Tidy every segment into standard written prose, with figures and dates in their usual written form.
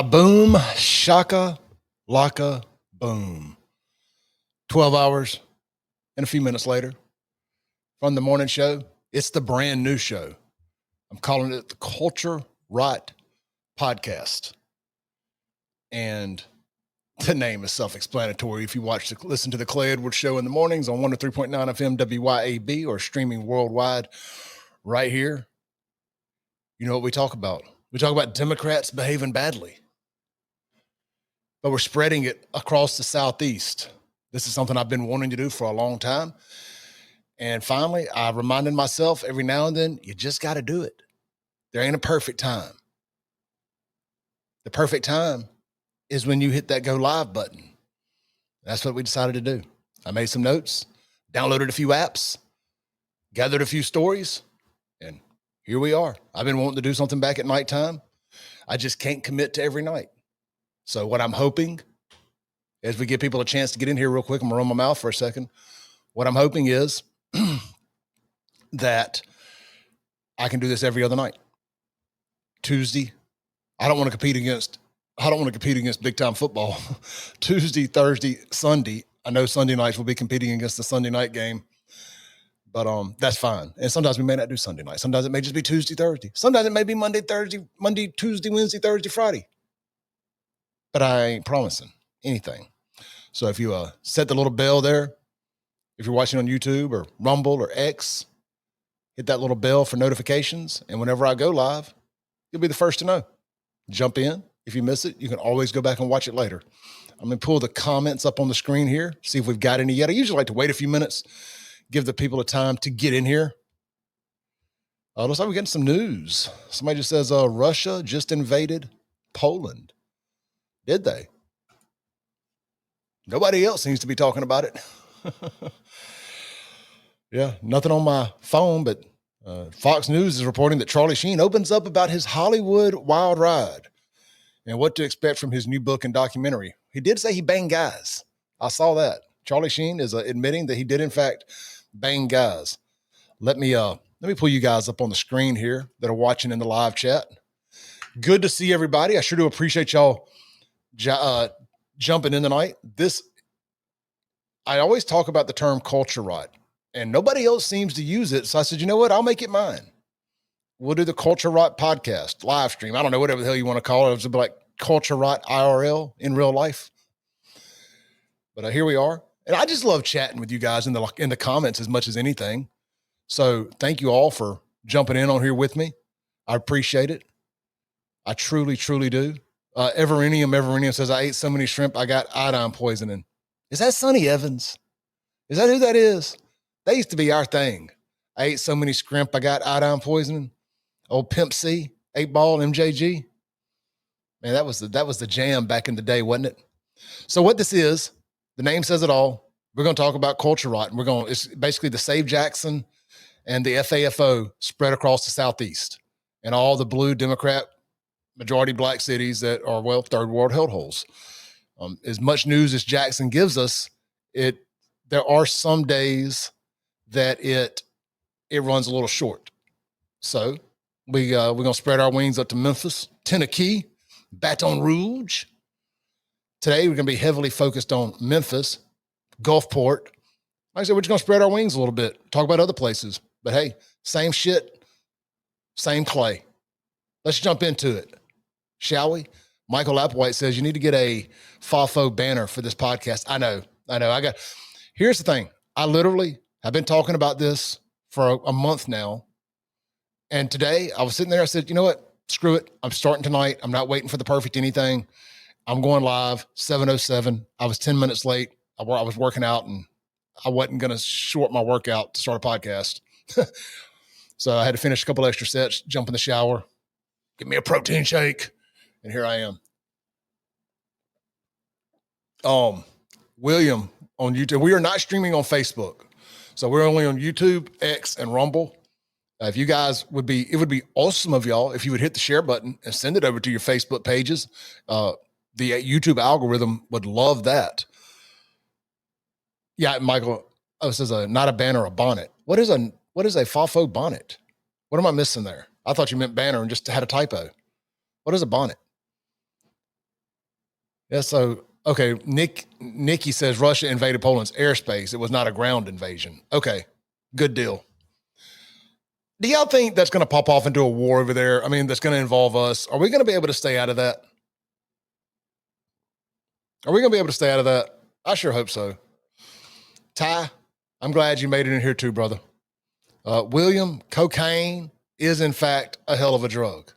A boom, shaka, laka, boom. 12 hours and a few minutes later from the morning show, it's the brand new show. I'm calling it the Culture Rot Podcast. And the name is self-explanatory. If you listen to the Clay Edwards Show in the mornings on 103.9 FM WYAB or streaming worldwide right here, you know what we talk about. We talk about Democrats behaving badly, but we're spreading it across the Southeast. This is something I've been wanting to do for a long time. And finally, I reminded myself every now and then, you just got to do it. There ain't a perfect time. The perfect time is when you hit that go live button. That's what we decided to do. I made some notes, downloaded a few apps, gathered a few stories, and here we are. I've been wanting to do something back at nighttime. I just can't commit to every night. So what I'm hoping, as we give people a chance to get in here real quick, I'm going to run my mouth for a second. What I'm hoping is that I can do this every other night. Tuesday, I don't want to compete against big time football. Tuesday, Thursday, Sunday. I know Sunday nights will be competing against the Sunday night game, but that's fine. And sometimes we may not do Sunday night. Sometimes it may just be Tuesday, Thursday. Sometimes it may be Monday, Tuesday, Wednesday, Thursday, Friday. But I ain't promising anything. So if you set the little bell there, if you're watching on YouTube or Rumble or X, hit that little bell for notifications. And whenever I go live, you'll be the first to know. Jump in. If you miss it, you can always go back and watch it later. I'm going to pull the comments up on the screen here, see if we've got any yet. I usually like to wait a few minutes, give the people a time to get in here. Looks like we're getting some news. Somebody just says, Russia just invaded Poland. Did they? Nobody else seems to be talking about it. Yeah, nothing on my phone, but Fox News is reporting that Charlie Sheen opens up about his Hollywood wild ride and what to expect from his new book and documentary. He did say he banged guys. I saw that. Charlie Sheen is admitting that he did, in fact, bang guys. Let me pull you guys up on the screen here that are watching in the live chat. Good to see everybody. I sure do appreciate y'all jumping in tonight. I always talk about the term culture rot, and nobody else seems to use it. So I said, you know what? I'll make it mine. We'll do the Culture Rot podcast, live stream. I don't know, whatever the hell you want to call it. It was like Culture Rot IRL in real life. But here we are. And I just love chatting with you guys in the comments as much as anything. So thank you all for jumping in on here with me. I appreciate it. I truly, truly do. Everinium says, I ate so many shrimp, I got iodine poisoning. Is that Sonny Evans? Is that who that is? That used to be our thing. I ate so many shrimp, I got iodine poisoning. Old Pimp C, 8-Ball, MJG. Man, that was the jam back in the day, wasn't it? So what this is, the name says it all. We're going to talk about culture rot, and it's basically the Save Jackson and the FAFO spread across the Southeast and all the blue Democrat majority black cities that are, third world hellholes. As much news as Jackson gives us, there are some days that it runs a little short. So we're going to spread our wings up to Memphis, Tennessee, Baton Rouge. Today, we're going to be heavily focused on Memphis, Gulfport. Like I said, we're just going to spread our wings a little bit, talk about other places. But hey, same shit, same clay. Let's jump into it, shall we? Michael Applewhite says, you need to get a FAFO banner for this podcast. I know. Here's the thing. I literally have been talking about this for a month now. And today I was sitting there. I said, you know what? Screw it. I'm starting tonight. I'm not waiting for the perfect anything. I'm going live, 7:07. I was 10 minutes late. I was working out and I wasn't going to short my workout to start a podcast. So I had to finish a couple extra sets, jump in the shower, get me a protein shake. And here I am. William on YouTube. We are not streaming on Facebook. So we're only on YouTube, X, and Rumble. If you guys it would be awesome of y'all if you would hit the share button and send it over to your Facebook pages. The YouTube algorithm would love that. Yeah, Michael, it says not a banner, a bonnet. What is a FAFO bonnet? What am I missing there? I thought you meant banner and just had a typo. What is a bonnet? Yeah. So, okay. Nikki says Russia invaded Poland's airspace. It was not a ground invasion. Okay. Good deal. Do y'all think that's going to pop off into a war over there? I mean, that's going to involve us. Are we going to be able to stay out of that? Are we going to be able to stay out of that? I sure hope so. Ty, I'm glad you made it in here too, brother. William, cocaine is in fact a hell of a drug.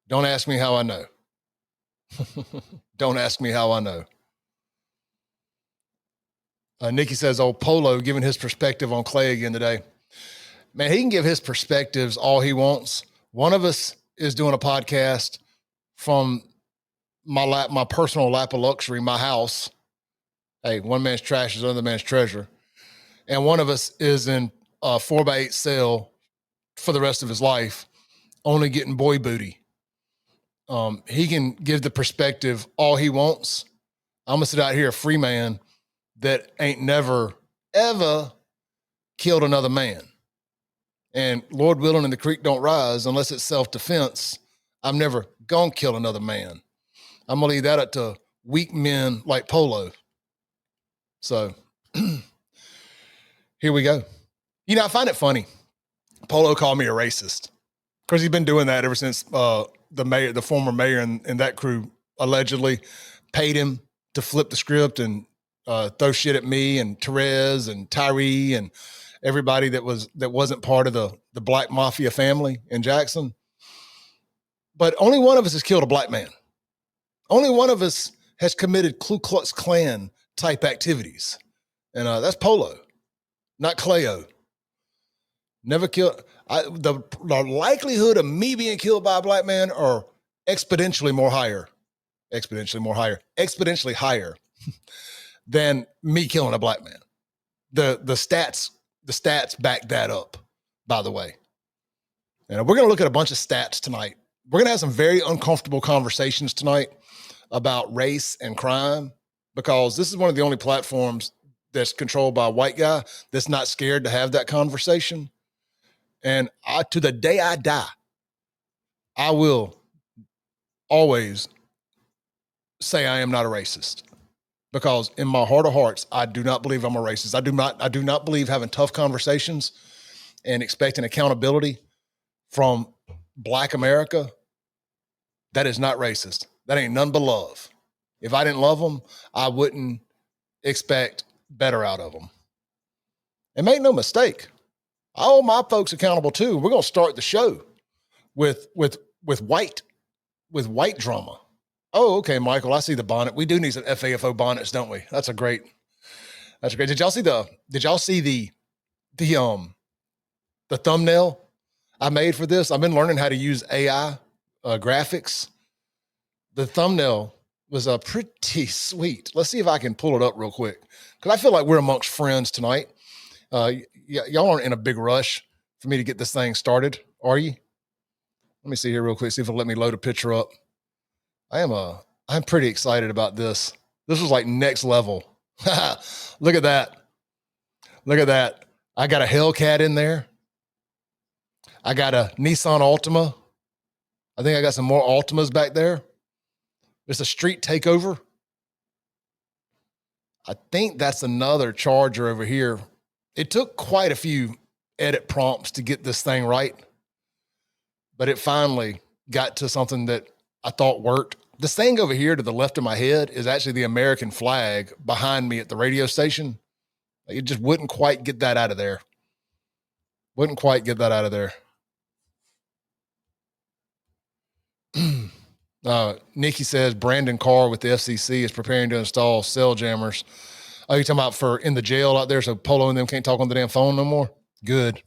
Don't ask me how I know. Don't ask me how I know. Nikki says, old Polo giving his perspective on Clay again today. Man, he can give his perspectives all he wants. One of us is doing a podcast from my personal lap of luxury, my house. Hey, one man's trash is another man's treasure. And one of us is in a 4x8 cell for the rest of his life, only getting boy booty. He can give the perspective all he wants. I'm going to sit out here a free man that ain't never, ever killed another man. And Lord willing and the creek don't rise unless it's self-defense. I'm never going to kill another man. I'm going to leave that up to weak men like Polo. So here we go. You know, I find it funny. Polo called me a racist because he's been doing that ever since the former mayor and that crew allegedly paid him to flip the script and throw shit at me and Therese and Tyree and everybody that wasn't part of the Black Mafia family in Jackson. But only one of us has killed a black man. Only one of us has committed Ku Klux Klan type activities. And that's Polo, not Cleo. Never killed. The likelihood of me being killed by a black man are exponentially higher than me killing a black man. The stats back that up, by the way. And we're going to look at a bunch of stats tonight. We're going to have some very uncomfortable conversations tonight about race and crime, because this is one of the only platforms that's controlled by a white guy that's not scared to have that conversation. And to the day I die, I will always say I am not a racist, because in my heart of hearts, I do not believe I'm a racist. I do not believe having tough conversations and expecting accountability from Black America. That is not racist. That ain't none but love. If I didn't love them, I wouldn't expect better out of them. And make no mistake, I hold my folks accountable too. We're going to start the show with white drama. Oh, okay, Michael, I see the bonnet. We do need some FAFO bonnets, don't we? That's great. Did y'all see the thumbnail I made for this? I've been learning how to use AI graphics. The thumbnail was pretty sweet. Let's see if I can pull it up real quick, because I feel like we're amongst friends tonight. Y'all aren't in a big rush for me to get this thing started, are you? Let me see here real quick, see if it'll let me load a picture up. I'm pretty excited about this. This was like next level. Look at that. Look at that. I got a Hellcat in there. I got a Nissan Altima. I think I got some more Altimas back there. It's a street takeover. I think that's another Charger over here. It took quite a few edit prompts to get this thing right, but it finally got to something that I thought worked. This thing over here to the left of my head is actually the American flag behind me at the radio station. It just wouldn't quite get that out of there. Nikki says Brandon Carr with the FCC is preparing to install cell jammers. Oh, you're talking about for in the jail out there, so Polo and them can't talk on the damn phone no more? Good.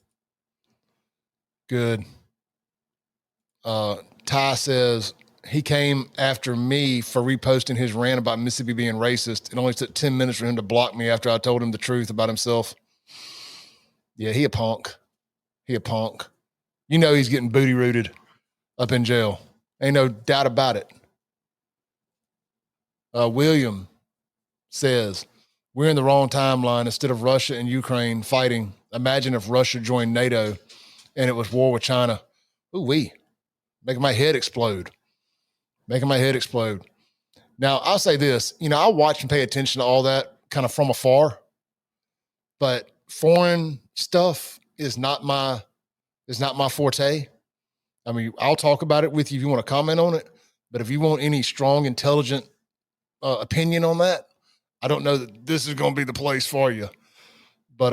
Ty says he came after me for reposting his rant about Mississippi being racist. It only took 10 minutes for him to block me after I told him the truth about himself. Yeah, he a punk. You know he's getting booty rooted up in jail. Ain't no doubt about it. William says, we're in the wrong timeline. Instead of Russia and Ukraine fighting, imagine if Russia joined NATO and it was war with China. Ooh-wee. Making my head explode. Nikki Now, I'll say this, I watch and pay attention to all that kind of from afar, but foreign stuff is not my forte. I mean, I'll talk about it with you if you want to comment on it, but if you want any strong, intelligent opinion on that, I don't know that this is going to be the place for you. But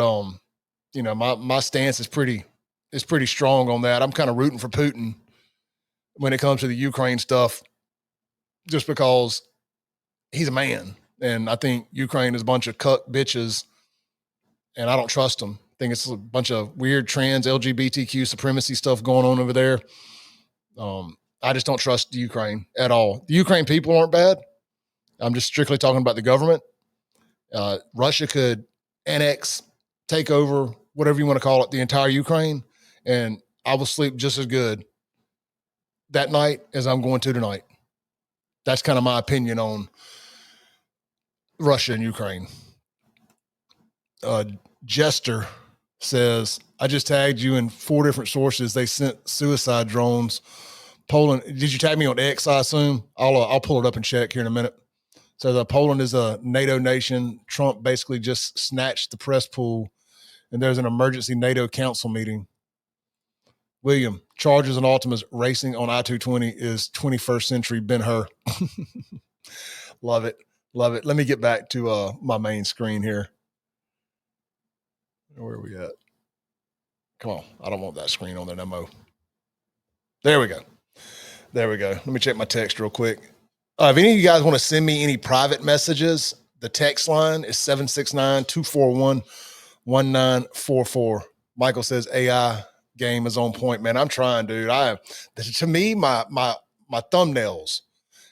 my stance is pretty strong on that. I'm kind of rooting for Putin when it comes to the Ukraine stuff, just because he's a man, and I think Ukraine is a bunch of cuck bitches, and I don't trust them. I think it's a bunch of weird trans LGBTQ supremacy stuff going on over there. I just don't trust Ukraine at all. The Ukraine people aren't bad. I'm just strictly talking about the government. Russia could annex, take over, whatever you want to call it, the entire Ukraine, and I will sleep just as good that night as I'm going to tonight. That's kind of my opinion on Russia and Ukraine. Jester says, I just tagged you in 4 different sources. They sent suicide drones. Poland. Did you tag me on X, I assume? I'll pull it up and check here in a minute. So Poland is a NATO nation. Trump basically just snatched the press pool, and there's an emergency NATO council meeting. William, Chargers and Ultimas racing on I-220 is 21st century Ben-Hur. Love it. Love it. Let me get back to my main screen here. Where are we at? Come on. I don't want that screen on there no more. There we go. There we go. Let me check my text real quick. If any of you guys want to send me any private messages, the text line is 769-241-1944. Michael says AI game is on point, man. I'm trying, dude. To me, my thumbnails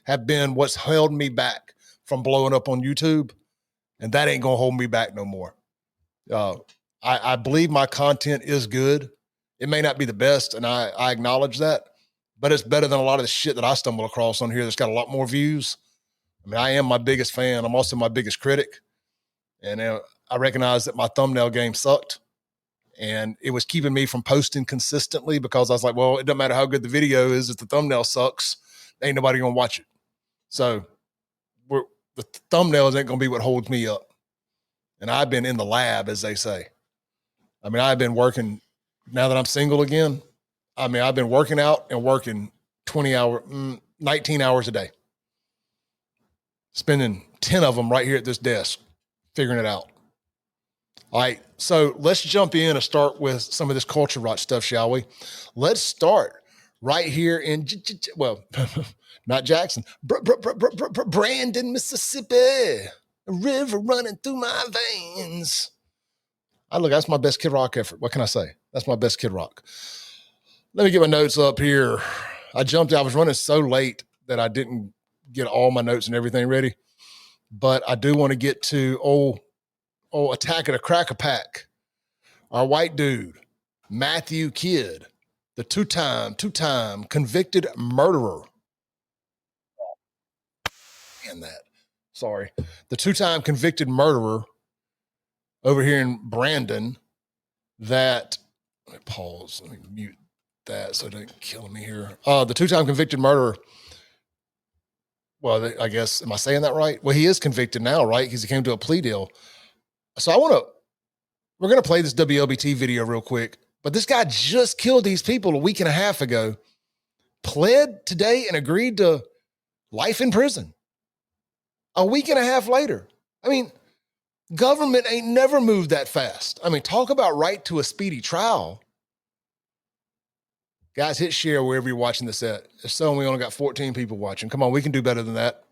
have been what's held me back from blowing up on YouTube, and that ain't gonna hold me back no more. I believe my content is good. It may not be the best, and I acknowledge that, but it's better than a lot of the shit that I stumble across on here that's got a lot more views. I mean, I am my biggest fan. I'm also my biggest critic, and I recognize that my thumbnail game sucked. And it was keeping me from posting consistently because I was like, well, it doesn't matter how good the video is. If the thumbnail sucks, ain't nobody going to watch it. So the thumbnails ain't going to be what holds me up. And I've been in the lab, as they say. I mean, I've been working, now that I'm single again, I mean, I've been working out and working 19 hours a day. Spending 10 of them right here at this desk, figuring it out. All right, so let's jump in and start with some of this culture rot stuff, shall we? Let's start right here in, well, not Jackson, Brandon, Mississippi. A river running through my veins. Look, that's my best Kid Rock effort. What can I say? That's my best Kid Rock. Let me get my notes up here. I was running so late that I didn't get all my notes and everything ready. But I do want to get to Attack of the Cracker Pack. Our white dude, Matthew Kidd, the two-time convicted murderer. And that. Sorry. The two-time convicted murderer over here in Brandon that, let me pause, let me mute that so it doesn't kill me here. The two-time convicted murderer, well, I guess, am I saying that right? Well, he is convicted now, right? Because he came to a plea deal. So we're going to play this WLBT video real quick, but this guy just killed these people a week and a half ago, pled today and agreed to life in prison a week and a half later. I mean, government ain't never moved that fast. I mean, talk about right to a speedy trial. Guys, hit share wherever you're watching this at. If so, we only got 14 people watching. Come on, we can do better than that.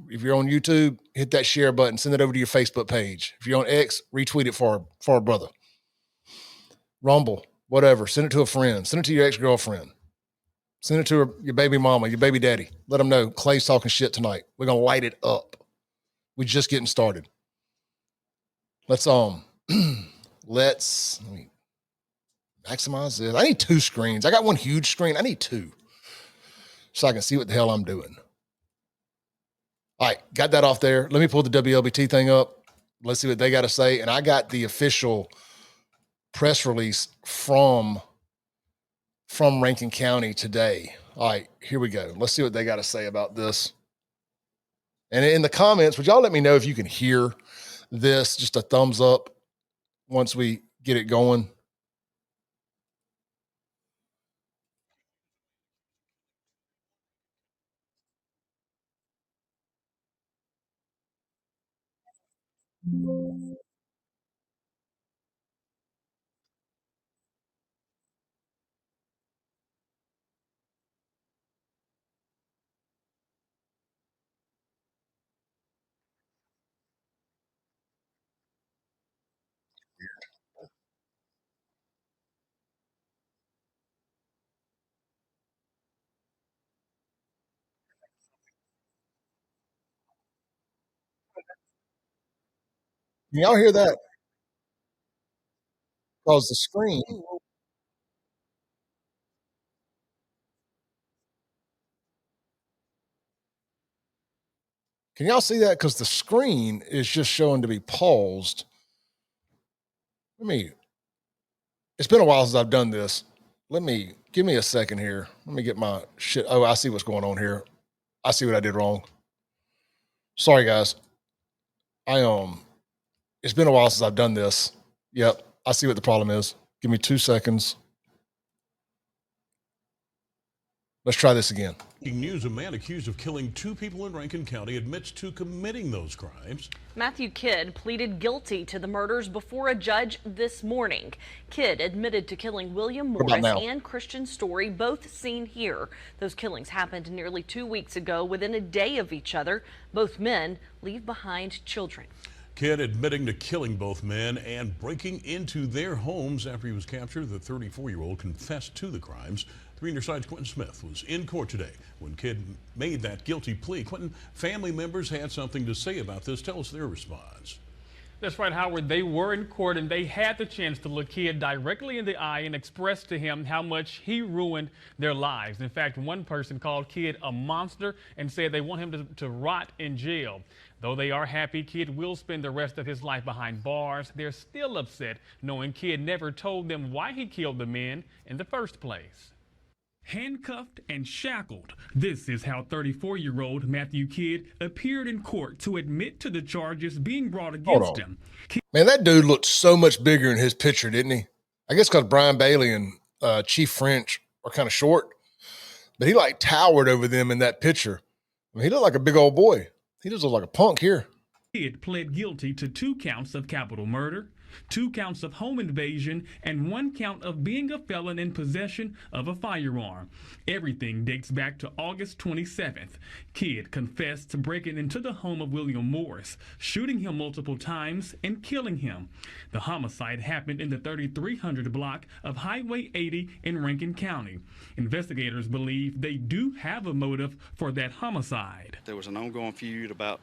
If you're on YouTube, hit that share button, send it over to your Facebook page. If you're on X, retweet it for our brother. Rumble, whatever, send it to a friend. Send it to your ex-girlfriend. Send it to your baby mama, your baby daddy. Let them know Clay's talking shit tonight. We're going to light it up. We're just getting started. Let me maximize this. I need 2 screens. I got one huge screen. I need 2 so I can see what the hell I'm doing. All right, got that off there. Let me pull the WLBT thing up. Let's see what they got to say. And I got the official press release from Rankin County today. All right, here we go. Let's see what they got to say about this. And in the comments, would y'all let me know if you can hear this? Just a thumbs up once we get it going. Can y'all hear that? Because the screen, can y'all see that? Because the screen is just showing to be paused. It's been a while since I've done this. Give me a second here. Let me get my shit. Oh, I see what's going on here. I see what I did wrong. Sorry, guys. It's been a while since I've done this. Yep. I see what the problem is. Give me 2 seconds. Let's try this again. News: a man accused of killing 2 people in Rankin County admits to committing those crimes. Matthew Kidd pleaded guilty to the murders before a judge this morning. Kidd admitted to killing William Morris and Christian Story, both seen here. Those killings happened nearly 2 weeks ago, within a day of each other. Both men leave behind children. Kidd admitting to killing both men and breaking into their homes after he was captured. The 34-year-old confessed to the crimes. 3 News Side's Quentin Smith was in court today when Kidd made that guilty plea. Quentin, family members had something to say about this. Tell us their response. That's right, Howard. They were in court and they had the chance to look Kidd directly in the eye and express to him how much he ruined their lives. In fact, one person called Kidd a monster and said they want him to rot in jail. Though they are happy Kidd will spend the rest of his life behind bars, they're still upset knowing Kidd never told them why he killed the men in the first place. Handcuffed and shackled, this is how 34-year-old Matthew Kidd appeared in court to admit to the charges being brought against him. Man, that dude looked so much bigger in his picture, didn't he? I guess because Brian Bailey and Chief French are kind of short, but he like towered over them in that picture. I mean, he looked like a big old boy. He just looked like a punk here. Kidd pled guilty to 2 counts of capital murder, 2 counts of home invasion, and 1 count of being a felon in possession of a firearm. Everything dates back to August 27th. Kidd confessed to breaking into the home of William Morris, shooting him multiple times and killing him. The homicide happened in the 3300 block of Highway 80 in Rankin County. Investigators believe they do have a motive for that homicide. There was an ongoing feud about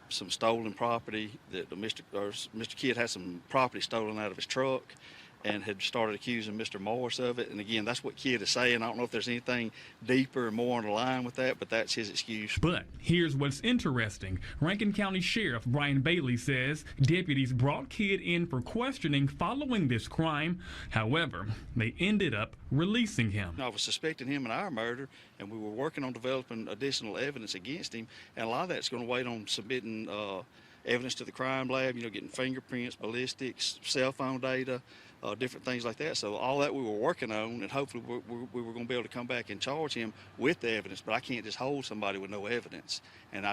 some stolen property that Mr. Kidd had some property stolen out of his truck and had started accusing Mr. Morris of it. And again, that's what Kidd is saying. I don't know if there's anything deeper and more on the line with that, but that's his excuse. But here's what's interesting. Rankin County Sheriff Brian Bailey says deputies brought Kidd in for questioning following this crime. However, they ended up releasing him. I was suspecting him in our murder, and we were working on developing additional evidence against him, and a lot of that's going to wait on submitting evidence to the crime lab, getting fingerprints, ballistics, cell phone data, different things like that. So all that we were working on, and hopefully we were going to be able to come back and charge him with the evidence. But I can't just hold somebody with no evidence, and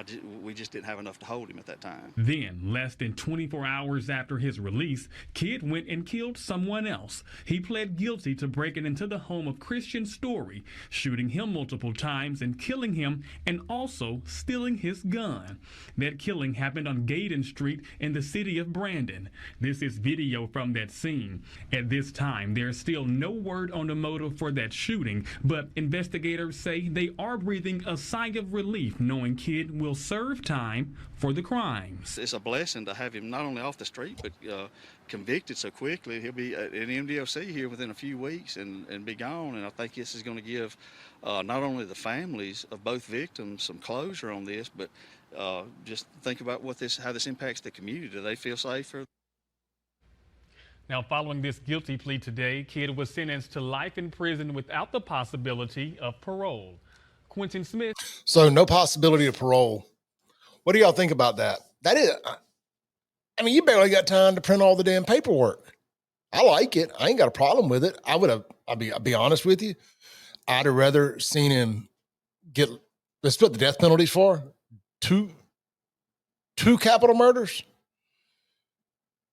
we just didn't have enough to hold him at that time. Then, less than 24 hours after his release, Kidd went and killed someone else. He pled guilty to breaking into the home of Christian Story, shooting him multiple times and killing him, and also stealing his gun. That killing happened on Gaydon Street in the city of Brandon. This is video from that scene. At this time, there's still no word on the motive for that shooting, but investigators say they are breathing a sigh of relief knowing Kidd will serve time for the crimes. It's a blessing to have him not only off the street, but convicted so quickly. He'll be at MDOC here within a few weeks and be gone, and I think this is going to give not only the families of both victims some closure on this, but just think about how this impacts the community. Do they feel safer? Now, following this guilty plea today, Kidd was sentenced to life in prison without the possibility of parole. Quentin Smith. So no possibility of parole. What do y'all think about that? That is, I mean, you barely got time to print all the damn paperwork. I like it. I ain't got a problem with it. I'll be honest with you. I'd have rather seen him get, let's put the death penalties for two capital murders,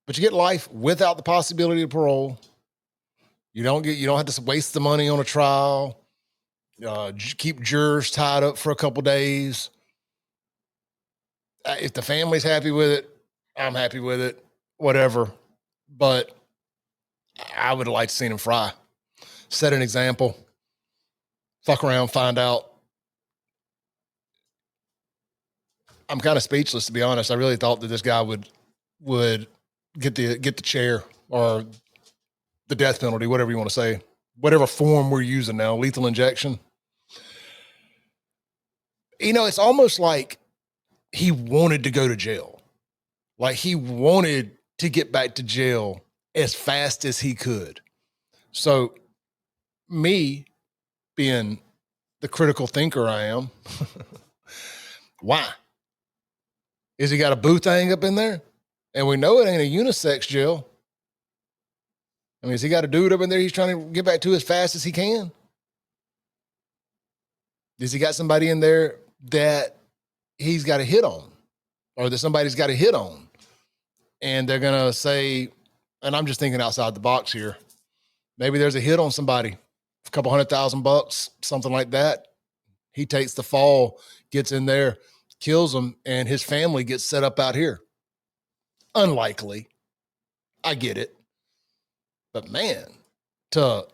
but you get life without the possibility of parole. You don't have to waste the money on a trial. Keep jurors tied up for a couple days. If the family's happy with it, I'm happy with it, whatever. But I would have liked to see him fry. Set an example. Fuck around, find out. I'm kind of speechless, to be honest. I really thought that this guy would get the chair or the death penalty, whatever you want to say, whatever form we're using now, lethal injection. You know, it's almost like he wanted to go to jail. Like he wanted to get back to jail as fast as he could. So me being the critical thinker I am, why? Is he got a booth hang up in there? And we know it ain't a unisex jail. I mean, has he got a dude up in there he's trying to get back to as fast as he can? Has he got somebody in there that he's got a hit on or that somebody's got a hit on? And they're going to say, and I'm just thinking outside the box here, maybe there's a hit on somebody, a couple $100,000, something like that. He takes the fall, gets in there, kills him, and his family gets set up out here. Unlikely. I get it. But man, to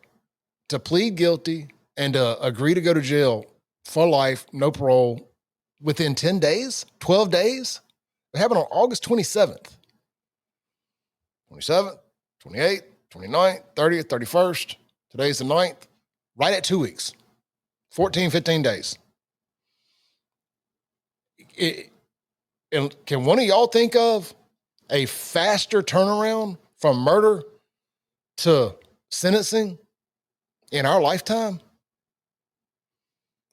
plead guilty and to agree to go to jail for life, no parole, within 10 days, 12 days, it happened on August 27th. 27th, 28th, 29th, 30th, 31st. Today's the 9th. Right at 2 weeks. 14, 15 days. And can one of y'all think of a faster turnaround from murder to sentencing in our lifetime?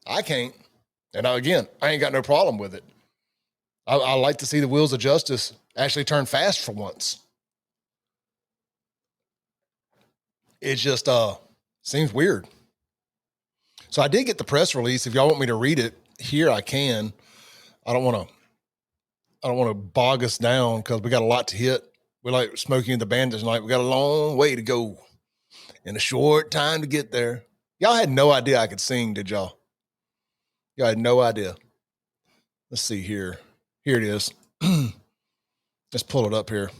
I can't. And again, I ain't got no problem with it. I like to see the wheels of justice actually turn fast for once. It just seems weird. So I did get the press release. If y'all want me to read it here, I can. I don't want to bog us down because we got a lot to hit. We like Smokey and the Bandits tonight. We got a long way to go and a short time to get there. Y'all had no idea I could sing, did y'all? Y'all had no idea. Let's see here. Here it is. Let's pull it up here.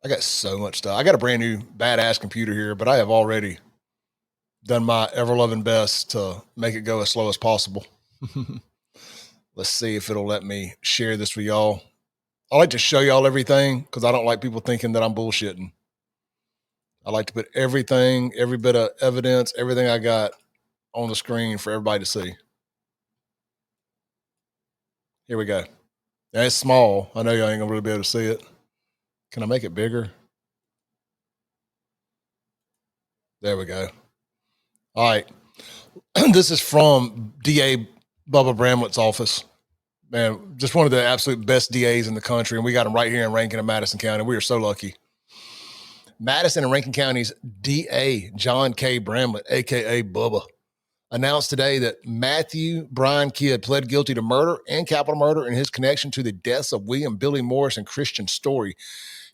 I got so much stuff. I got a brand new badass computer here, but I have already done my ever-loving best to make it go as slow as possible. Let's see if it'll let me share this with y'all. I like to show y'all everything because I don't like people thinking that I'm bullshitting. I like to put everything, every bit of evidence, everything I got on the screen for everybody to see. Here we go. Now, it's small. I know y'all ain't gonna really be able to see it. Can I make it bigger? There we go. All right. This is from DA Bubba Bramlett's office. Man, just one of the absolute best DAs in the country. And we got him right here in Rankin and Madison County. We are so lucky. Madison and Rankin County's DA, John K. Bramlett, a.k.a. Bubba, announced today that Matthew Brian Kidd pled guilty to murder and capital murder in his connection to the deaths of William Billy Morris and Christian Story.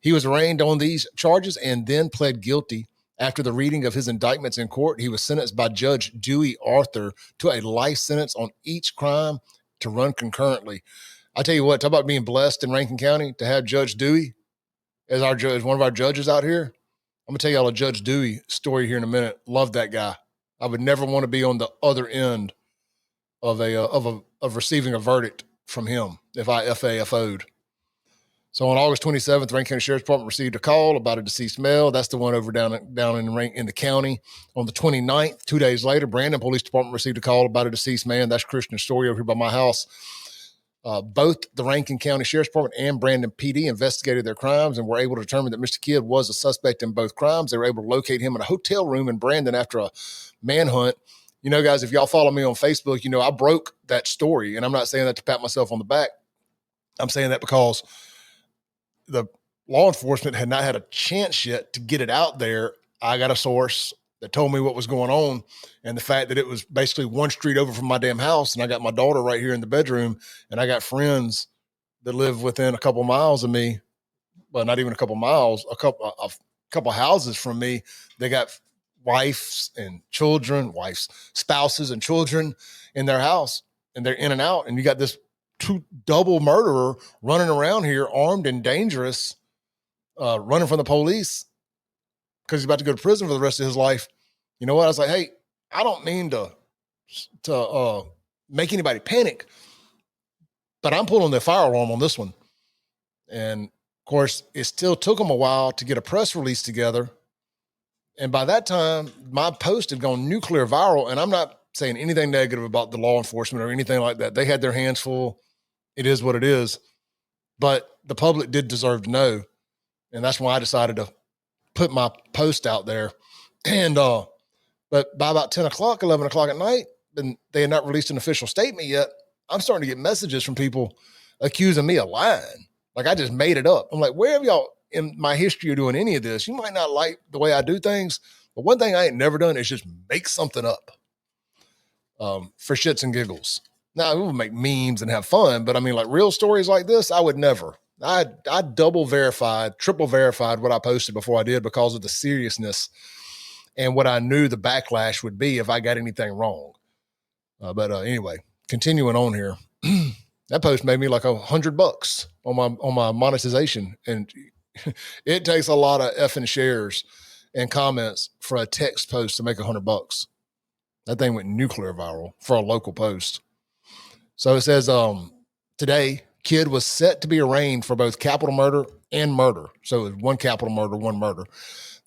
He was arraigned on these charges and then pled guilty. After the reading of his indictments in court, he was sentenced by Judge Dewey Arthur to a life sentence on each crime to run concurrently. I tell you what, talk about being blessed in Rankin County to have Judge Dewey as our judge, one of our judges out here. I'm gonna tell y'all a Judge Dewey story here in a minute. Love that guy. I would never want to be on the other end of receiving a verdict from him if I FAFO'd. So on August 27th, Rankin County Sheriff's Department received a call about a deceased male. That's the one over down in the county. On the 29th, 2 days later, Brandon Police Department received a call about a deceased man. That's Christian Story over here by my house. Both the Rankin County Sheriff's Department and Brandon PD investigated their crimes and were able to determine that Mr. Kidd was a suspect in both crimes. They were able to locate him in a hotel room in Brandon after a manhunt. You know, guys, if y'all follow me on Facebook, you know, I broke that story, and I'm not saying that to pat myself on the back. I'm saying that because the law enforcement had not had a chance yet to get it out there. I got a source that told me what was going on, and the fact that it was basically one street over from my damn house, and I got my daughter right here in the bedroom, and I got friends that live within a couple miles of me, well, not even a couple miles, a couple houses from me. They got wives and children, wives, spouses and children in their house, and they're in and out. And you got this double murderer running around here, armed and dangerous, running from the police because he's about to go to prison for the rest of his life. You know what? I was like, hey, I don't mean to make anybody panic, but I'm pulling the fire alarm on this one. And of course, it still took them a while to get a press release together. And by that time, my post had gone nuclear viral. And I'm not saying anything negative about the law enforcement or anything like that. They had their hands full. It is what it is. But the public did deserve to know. And that's why I decided to put my post out there. And but by about 10 o'clock, 11 o'clock at night, and they had not released an official statement yet, I'm starting to get messages from people accusing me of lying. Like I just made it up. I'm like, where have y'all in my history of doing any of this? You might not like the way I do things, but one thing I ain't never done is just make something up for shits and giggles. Now, we would make memes and have fun, but I mean, like real stories like this, I would never. I double verified, triple verified what I posted before I did because of the seriousness and what I knew the backlash would be if I got anything wrong. But anyway, continuing on here, that post made me like $100 on my monetization, and it takes a lot of effing shares and comments for a text post to make $100. That thing went nuclear viral for a local post. So it says, today, kid was set to be arraigned for both capital murder and murder. So it was one capital murder, one murder.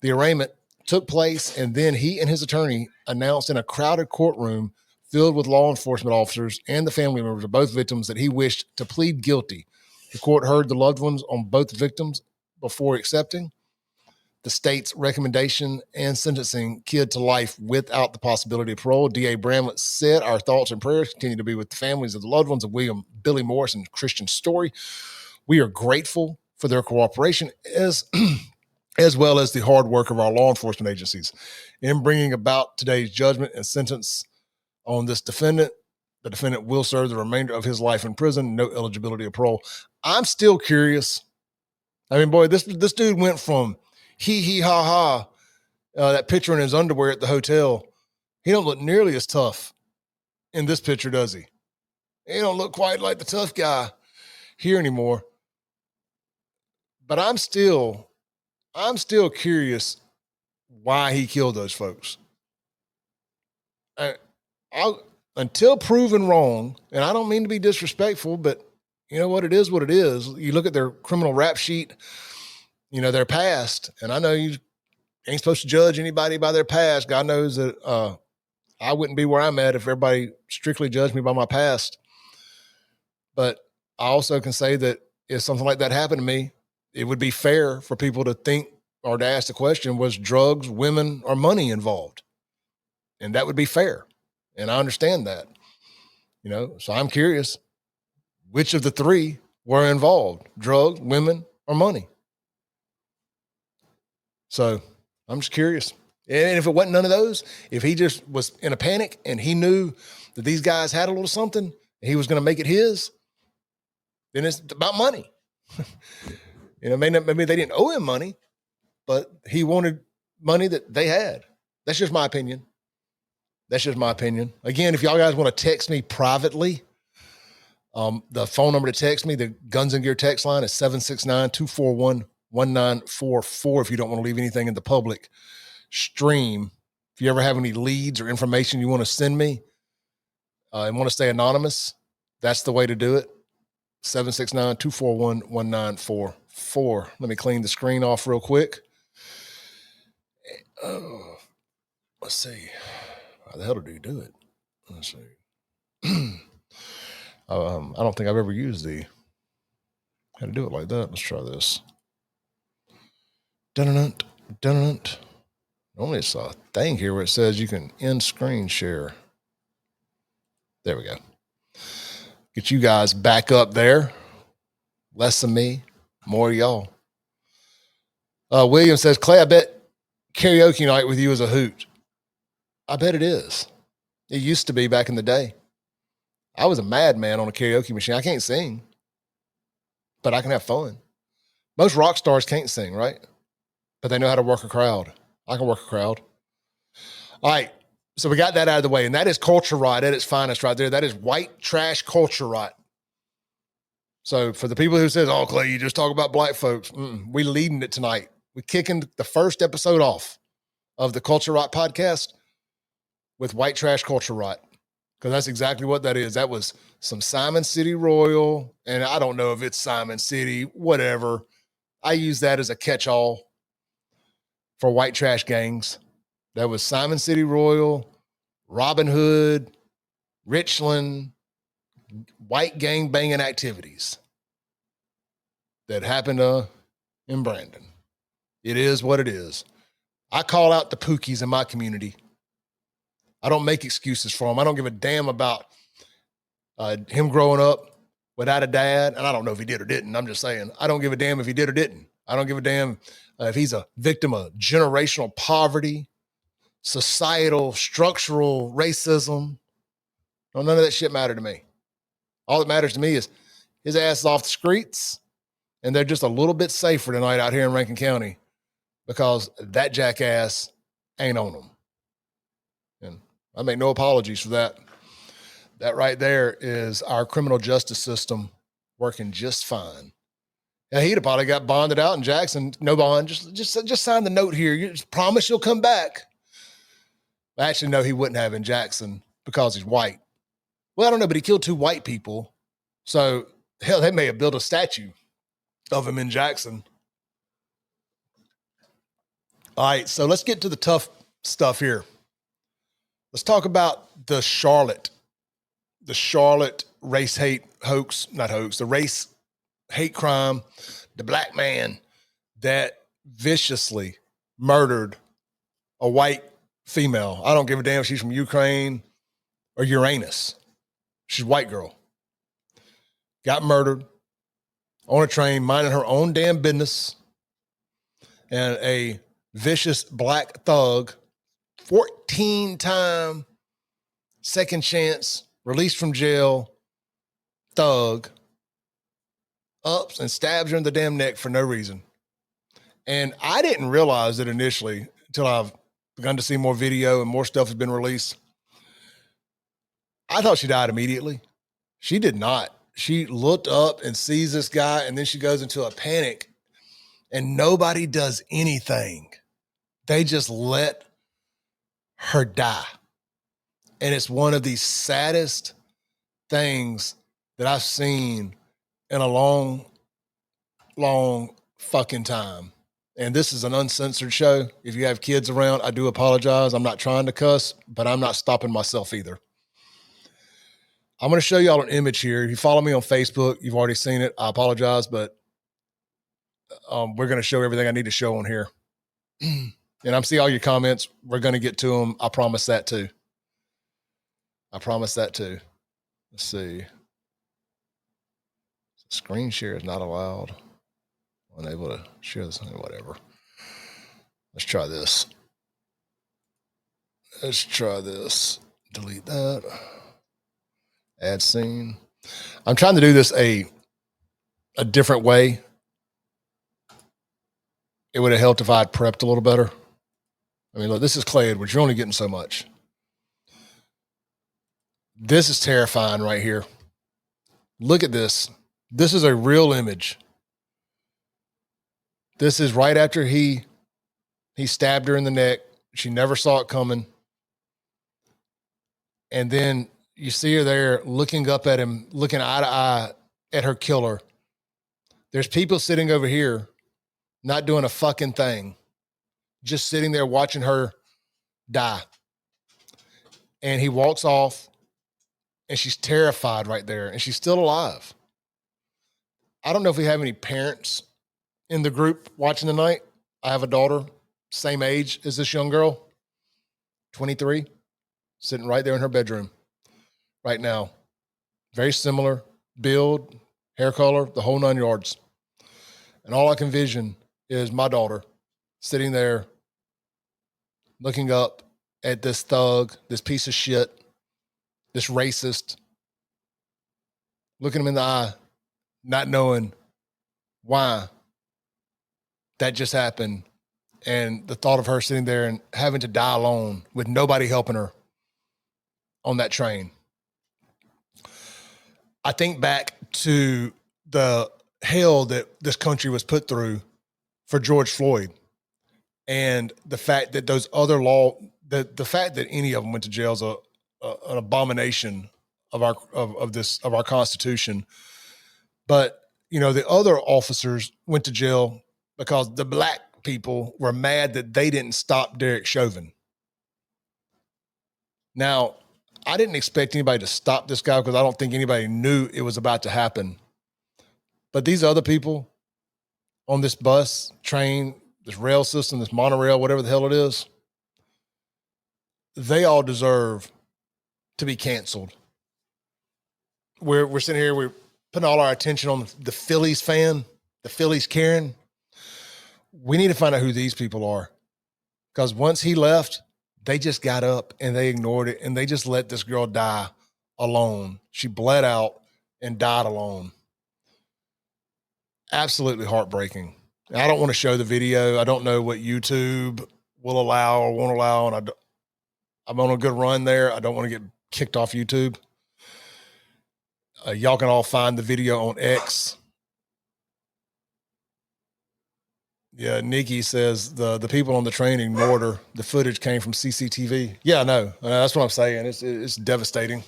The arraignment took place, and then he and his attorney announced in a crowded courtroom filled with law enforcement officers and the family members of both victims that he wished to plead guilty. The court heard the loved ones on both victims before accepting the state's recommendation and sentencing kid to life without the possibility of parole. D.A. Bramlett said, our thoughts and prayers continue to be with the families of the loved ones of William Billy Morris and Christian Story. We are grateful for their cooperation as well as the hard work of our law enforcement agencies in bringing about today's judgment and sentence on this defendant. The defendant will serve the remainder of his life in prison, no eligibility of parole. I'm still curious. I mean, boy, this dude went from hee ha ha, that picture in his underwear at the hotel. He don't look nearly as tough in this picture, does he? He don't look quite like the tough guy here anymore. But I'm still curious why he killed those folks. Until proven wrong, and I don't mean to be disrespectful, but you know what? It is what it is. You look at their criminal rap sheet, you know, their past, and I know you ain't supposed to judge anybody by their past. God knows that I wouldn't be where I'm at if everybody strictly judged me by my past. But I also can say that if something like that happened to me, it would be fair for people to think or to ask the question, was drugs, women, or money involved? And that would be fair. And I understand that, you know, so I'm curious which of the three were involved, drugs, women, or money. So I'm just curious. And if it wasn't none of those, if he just was in a panic and he knew that these guys had a little something and he was going to make it his, then it's about money. You know, maybe they didn't owe him money, but he wanted money that they had. That's just my opinion. That's just my opinion. Again, if y'all guys want to text me privately, the phone number to text me, the Guns and Gear text line is 769-241-1944 if you don't want to leave anything in the public stream. If you ever have any leads or information you want to send me and want to stay anonymous, that's the way to do it. 769-241-1944. Let me clean the screen off real quick. Let's see. How the hell did he do it? Let's see. I don't think I've ever used how to do it like that. Let's try this. Dun-dun-dun. Only it's a thing here where it says you can end screen share. There we go. Get you guys back up there. Less of me, more of y'all. William says, Clay, I bet karaoke night with you is a hoot. I bet it is. It used to be back in the day. I was a madman on a karaoke machine. I can't sing, but I can have fun. Most rock stars can't sing, right? But they know how to work a crowd. I can work a crowd. All right. So we got that out of the way. And that is culture rot at its finest right there. That is white trash culture rot. So for the people who says, oh, Clay, you just talk about black folks. We leading it tonight. We kicking the first episode off of the Culture Rot podcast with white trash culture rot. Because that's exactly what that is. That was some Simon City Royal. And I don't know if it's Simon City, whatever. I use that as a catch-all for white trash gangs. That was Simon City Royal, Robin Hood, Richland, white gang banging activities that happened in Brandon. It is what it is. I call out the Pookies in my community. I don't make excuses for him. I don't give a damn about him growing up without a dad. And I don't know if he did or didn't. I'm just saying, I don't give a damn if he did or didn't. I don't give a damn if he's a victim of generational poverty, societal, structural racism. No, none of that shit mattered to me. All that matters to me is his ass is off the streets, and they're just a little bit safer tonight out here in Rankin County because that jackass ain't on them. And I make no apologies for that. That right there is our criminal justice system working just fine. Now, he'd have probably got bonded out in Jackson. No bond. Just sign the note here. You just promise you'll come back. Actually, no, he wouldn't have in Jackson because he's white. Well, I don't know, but he killed 2 white people. So, hell, they may have built a statue of him in Jackson. All right, so let's get to the tough stuff here. Let's talk about the Charlotte race hate hoax, not hoax, the race hate crime, the black man that viciously murdered a white female. I don't give a damn if she's from Ukraine or Uranus. She's a white girl. Got murdered on a train, minding her own damn business. And a vicious black thug, 14-time second chance, released from jail, thug, ups and stabs her in the damn neck for no reason. And I didn't realize it initially until I've begun to see more video and more stuff has been released. I thought she died immediately. She did not. She looked up and sees this guy, and then she goes into a panic, and nobody does anything. They just let her die. And it's one of the saddest things that I've seen in a long, long fucking time. And this is an uncensored show. If you have kids around, I do apologize. I'm not trying to cuss, but I'm not stopping myself either. I'm going to show y'all an image here. If you follow me on Facebook, you've already seen it. I apologize, but we're going to show everything I need to show on here. And I'm seeing all your comments. We're going to get to them. I promise that too. Let's see. Screen share is not allowed. Unable to share this, whatever. Let's try this. Delete that. Add scene. I'm trying to do this a different way. It would have helped if I had prepped a little better. I mean, look, this is Clay Edwards. You're only getting so much. This is terrifying right here. Look at this. This is a real image. This is right after he stabbed her in the neck. She never saw it coming. And then you see her there looking up at him, looking eye to eye at her killer. There's people sitting over here not doing a fucking thing, just sitting there watching her die. And he walks off, and she's terrified right there, and she's still alive. I don't know if we have any parents in the group watching tonight. I have a daughter, same age as this young girl, 23, sitting right there in her bedroom, right now. Very similar build, hair color, the whole 9 yards. And all I can envision is my daughter sitting there looking up at this thug, this piece of shit, this racist, looking him in the eye, not knowing why that just happened. And the thought of her sitting there and having to die alone with nobody helping her on that train. I think back to the hell that this country was put through for George Floyd, and the fact that those other the fact that any of them went to jail is an abomination of our Constitution. But the other officers went to jail because the black people were mad that they didn't stop Derek Chauvin. Now, I didn't expect anybody to stop this guy because I don't think anybody knew it was about to happen. But these other people on this bus, train, this rail system, this monorail, whatever the hell it is, they all deserve to be canceled. We're sitting here, we're putting all our attention on the Phillies fan, the Phillies Karen. We need to find out who these people are. Because once he left, they just got up and they ignored it and they just let this girl die alone. She bled out and died alone. Absolutely heartbreaking. I don't want to show the video. I don't know what YouTube will allow or won't allow. And I'm on a good run there. I don't want to get kicked off YouTube. Y'all can all find the video on X. Yeah, Nikki says the people on the train ignored her. The footage came from CCTV. Yeah, I know. That's what I'm saying. It's devastating.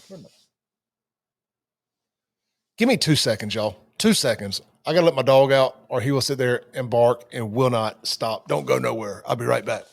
Give me 2 seconds, y'all. 2 seconds. I got to let my dog out or he will sit there and bark and will not stop. Don't go nowhere. I'll be right back.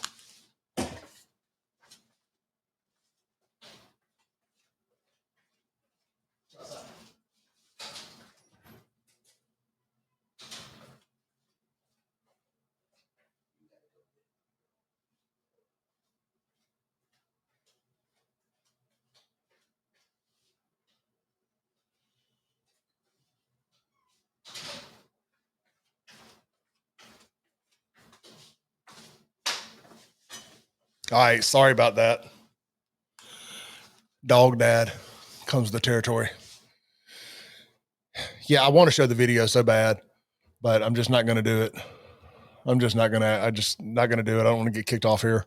All right, sorry about that. Dog dad comes to the territory. Yeah, I want to show the video so bad, but I'm just not going to do it. I'm just not going to do it. I don't want to get kicked off here.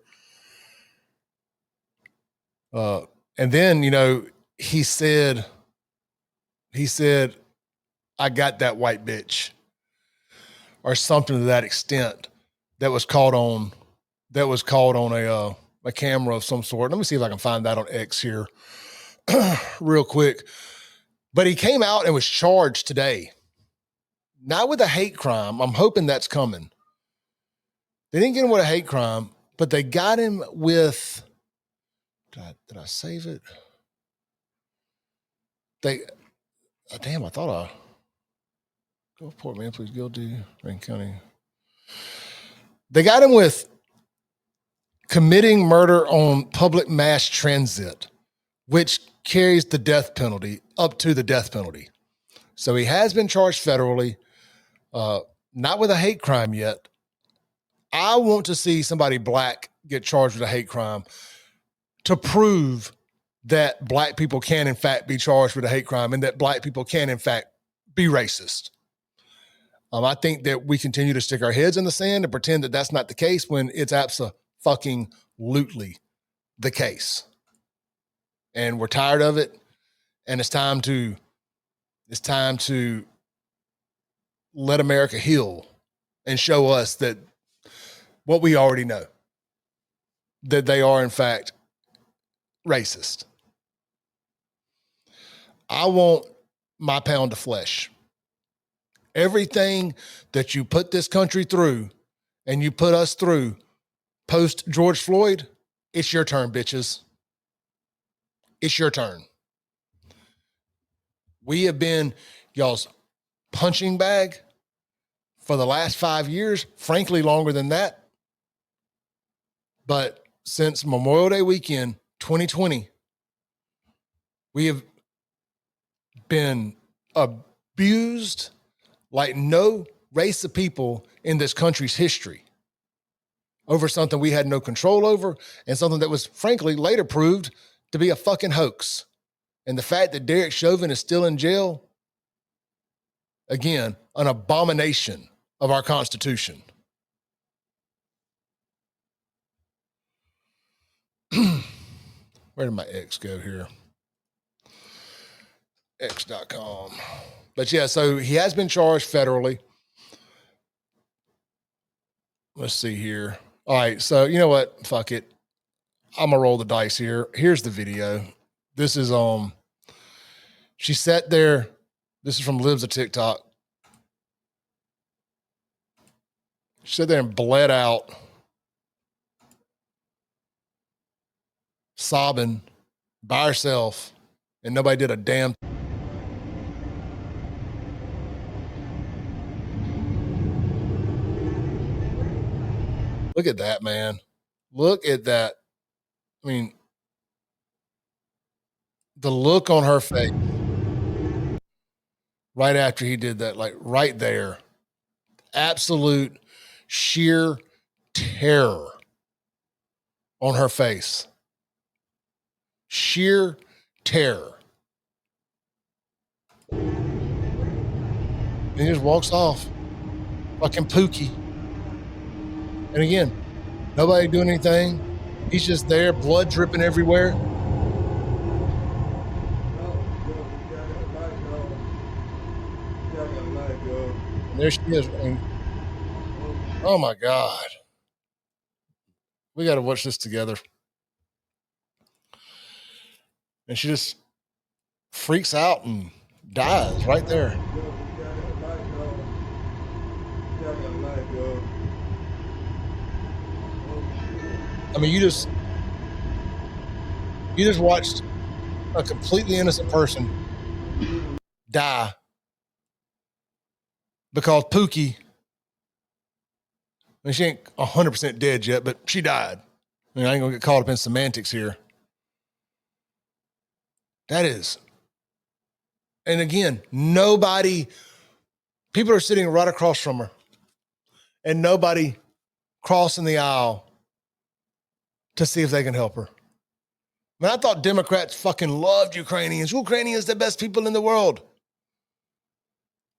And then, he said, I got that white bitch or something to that extent that was caught on a camera of some sort. Let me see if I can find that on X here real quick. But he came out and was charged today. Not with a hate crime. I'm hoping that's coming. They didn't get him with a hate crime, but they got him with, did I save it? I thought go report, man, please guilty, Rankin County. They got him with committing murder on public mass transit, which carries the death penalty up to the death penalty. So he has been charged federally, not with a hate crime yet. I want to see somebody black get charged with a hate crime to prove that black people can, in fact, be charged with a hate crime and that black people can, in fact, be racist. I think that we continue to stick our heads in the sand and pretend that that's not the case when it's absolutely the case. And we're tired of it. And it's time to let America heal and show us that what we already know, that they are, in fact, racist. I want my pound of flesh. Everything that you put this country through and you put us through post George Floyd, it's your turn, bitches. It's your turn. We have been y'all's punching bag for the last 5 years, frankly, longer than that. But since Memorial Day weekend, 2020, we have been abused like no race of people in this country's history over something we had no control over and something that was frankly later proved to be a fucking hoax. And the fact that Derek Chauvin is still in jail, again, an abomination of our Constitution. Where did my X go here? X.com. But yeah, so he has been charged federally. Let's see here. All right, so you know what? Fuck it. I'm gonna roll the dice here. Here's the video. This is she sat there. This is from Libs of TikTok. She sat there and bled out, sobbing by herself, and nobody did a damn. Look at that, man. Look at that. I mean, the look on her face right after he did that, like right there, absolute sheer terror on her face. Sheer terror. And he just walks off. Fucking Pookie. And again, nobody doing anything. He's just there, blood dripping everywhere. And there she is. And, oh my God. We got to watch this together. And she just freaks out and dies right there. I mean, you just watched a completely innocent person die because Pookie, I mean, she ain't 100% dead yet, but she died. I mean, I ain't gonna get caught up in semantics here. That is. And again, people are sitting right across from her and nobody crossing the aisle to see if they can help her. I mean, I thought Democrats fucking loved Ukrainians. Ukrainians, the best people in the world.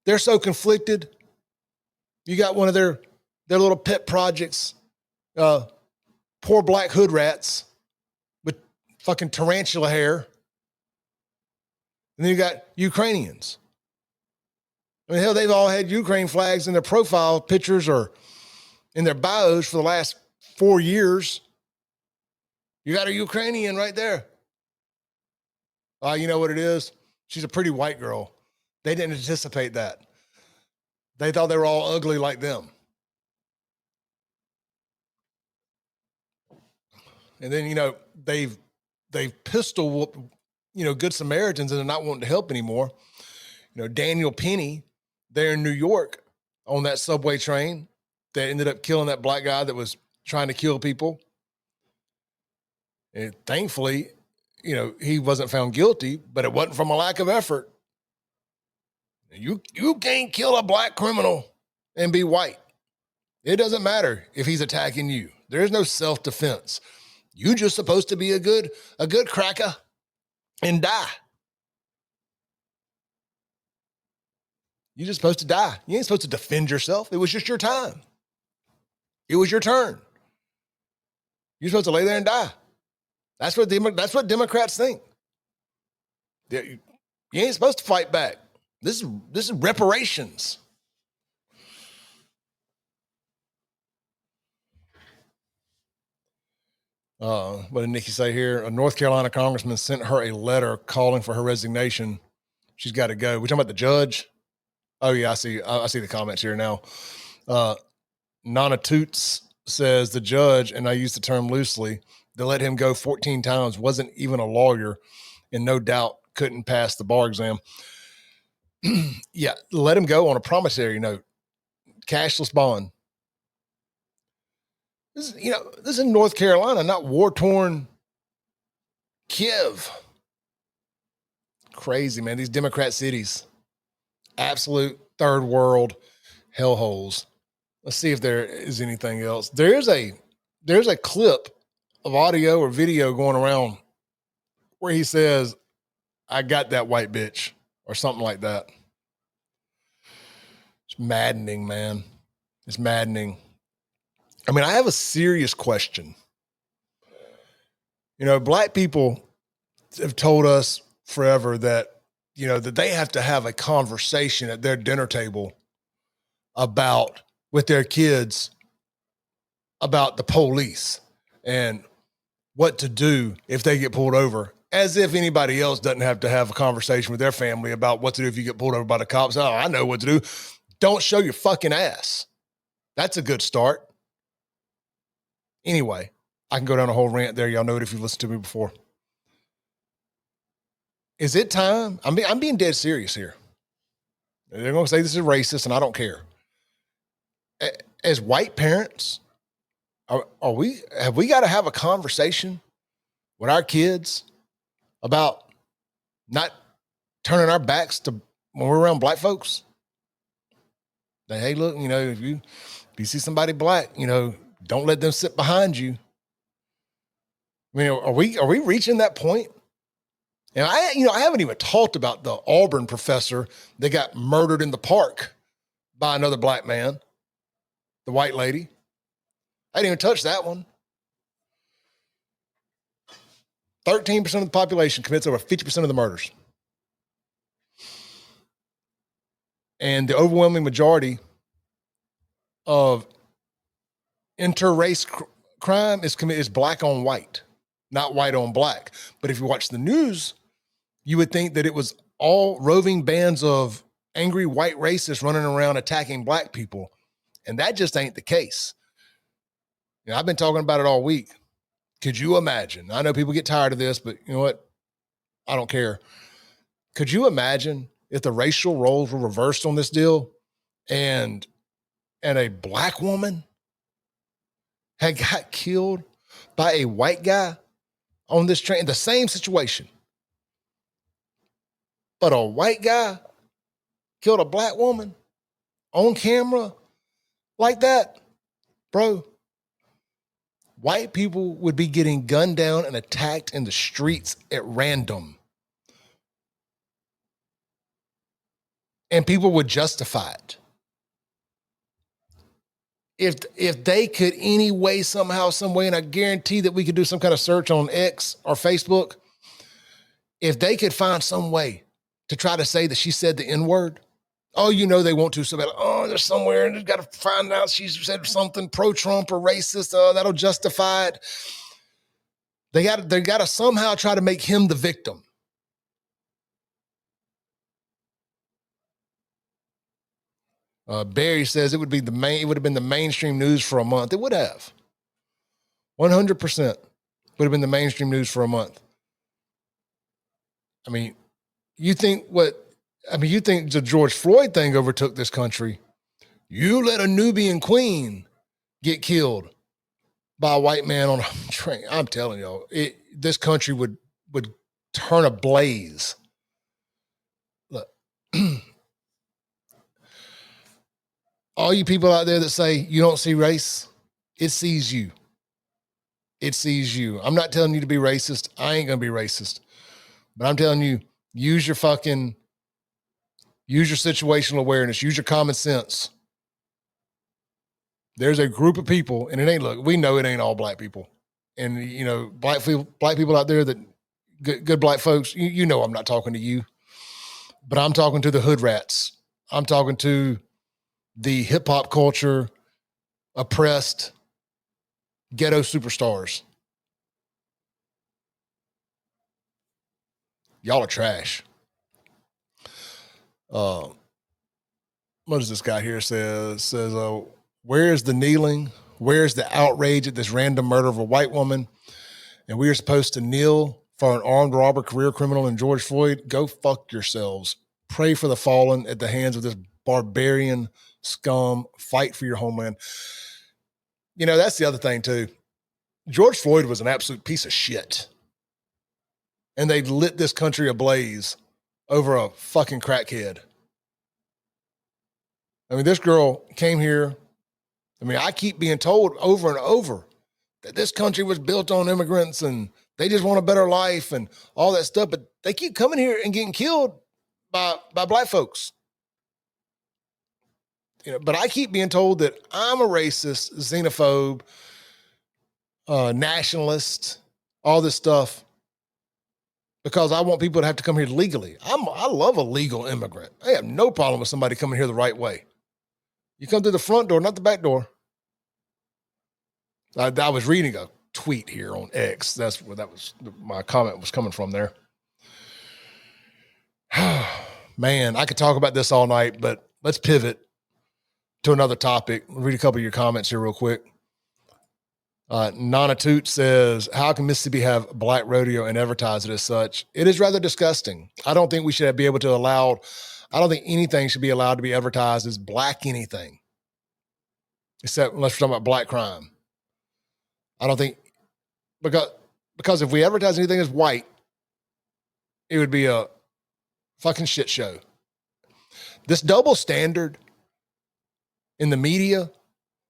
They're so conflicted. You got one of their little pet projects, poor black hood rats with fucking tarantula hair. And then you got Ukrainians. I mean, hell, they've all had Ukraine flags in their profile pictures or in their bios for the last 4 years. You got a Ukrainian right there. You know what it is? She's a pretty white girl. They didn't anticipate that. They thought they were all ugly like them. And then, they've pistol whooped, Good Samaritans and they're not wanting to help anymore. Daniel Penny there in New York on that subway train that ended up killing that black guy that was trying to kill people. And thankfully, he wasn't found guilty, but it wasn't from a lack of effort. You can't kill a black criminal and be white. It doesn't matter if he's attacking you. There's no self-defense. You're just supposed to be a good cracker and die. You're just supposed to die. You ain't supposed to defend yourself. It was just your time. It was your turn. You're supposed to lay there and die. That's what Democrats think. You ain't supposed to fight back. This is reparations. What did Nikki say here? A North Carolina congressman sent her a letter calling for her resignation. She's got to go. We're talking about the judge. Oh yeah, I see the comments here now. Nana Toots says the judge, and I use the term loosely, they let him go 14 times, wasn't even a lawyer, and no doubt couldn't pass the bar exam. Yeah, let him go on a promissory note, cashless bond. This is in North Carolina, not war-torn Kiev. Crazy, man. These Democrat cities, absolute third world hellholes. Let's see if there is anything else. There's a clip of audio or video going around where he says, "I got that white bitch," or something like that. It's maddening, man. It's maddening. I mean, I have a serious question. You know, black people have told us forever that, you know, that they have to have a conversation at their dinner table about, with their kids, about the police and what to do if they get pulled over, as if anybody else doesn't have to have a conversation with their family about what to do if you get pulled over by the cops. Oh, I know what to do. Don't show your fucking ass. That's a good start. Anyway, I can go down a whole rant there. Y'all know it if you've listened to me before. Is it time? I'm being dead serious here. They're going to say this is racist, and I don't care. As white parents, have we got to have a conversation with our kids about not turning our backs to when we're around black folks? That, hey, look, you know, if you see somebody black, you know, don't let them sit behind you. I mean, are we reaching that point? And I haven't even talked about the Auburn professor that got murdered in the park by another black man, the white lady. I didn't even touch that one. 13% of the population commits over 50% of the murders. And the overwhelming majority of inter-race crime is black on white, not white on black. But if you watch the news, you would think that it was all roving bands of angry white racists running around attacking black people. And that just ain't the case. You know, I've been talking about it all week. Could you imagine? I know people get tired of this, but you know what? I don't care. Could you imagine if the racial roles were reversed on this deal and a black woman had got killed by a white guy on this train, the same situation? But a white guy killed a black woman on camera like that, bro. White people would be getting gunned down and attacked in the streets at random. And people would justify it. If they could any way, somehow, some way, and I guarantee that we could do some kind of search on X or Facebook, if they could find some way to try to say that she said the N-word, oh, you know they want to so bad. Oh, there's somewhere, and they've got to find out she said something pro-Trump or racist. That'll justify it. They got to somehow try to make him the victim. Barry says it would have been the mainstream news for a month. It would have. 100% would have been the mainstream news for a month. I mean, you think the George Floyd thing overtook this country. You let a Nubian queen get killed by a white man on a train. I'm telling y'all, this country would turn ablaze. Look, all you people out there that say you don't see race, it sees you. It sees you. I'm not telling you to be racist. I ain't going to be racist. But I'm telling you, use your situational awareness. Use your common sense. There's a group of people, and we know it ain't all black people. And, you know, black people out there that good black folks, you know I'm not talking to you. But I'm talking to the hood rats. I'm talking to the hip hop culture, oppressed, ghetto superstars. Y'all are trash. What does this guy here says, where's the kneeling? Where's the outrage at this random murder of a white woman? And we are supposed to kneel for an armed robber, career criminal, and George Floyd? Go fuck yourselves. Pray for the fallen at the hands of this barbarian scum. Fight for your homeland. You know, that's the other thing too. George Floyd was an absolute piece of shit. And they lit this country ablaze over a fucking crackhead. I mean, this girl came here. I mean, I keep being told over and over that this country was built on immigrants and they just want a better life and all that stuff. But they keep coming here and getting killed by black folks. You know, but I keep being told that I'm a racist, xenophobe, nationalist, all this stuff, because I want people to have to come here legally. I love a legal immigrant. I have no problem with somebody coming here the right way. You come through the front door, not the back door. I was reading a tweet here on X. That's where my comment was coming from there. Man, I could talk about this all night, but let's pivot to another topic. I'll read a couple of your comments here real quick. Nana Toot says, how can Mississippi have black rodeo and advertise it as such? It is rather disgusting. I don't think we should be able to I don't think anything should be allowed to be advertised as black anything, except unless we're talking about black crime. I don't think, because if we advertise anything as white, it would be a fucking shit show. This double standard in the media,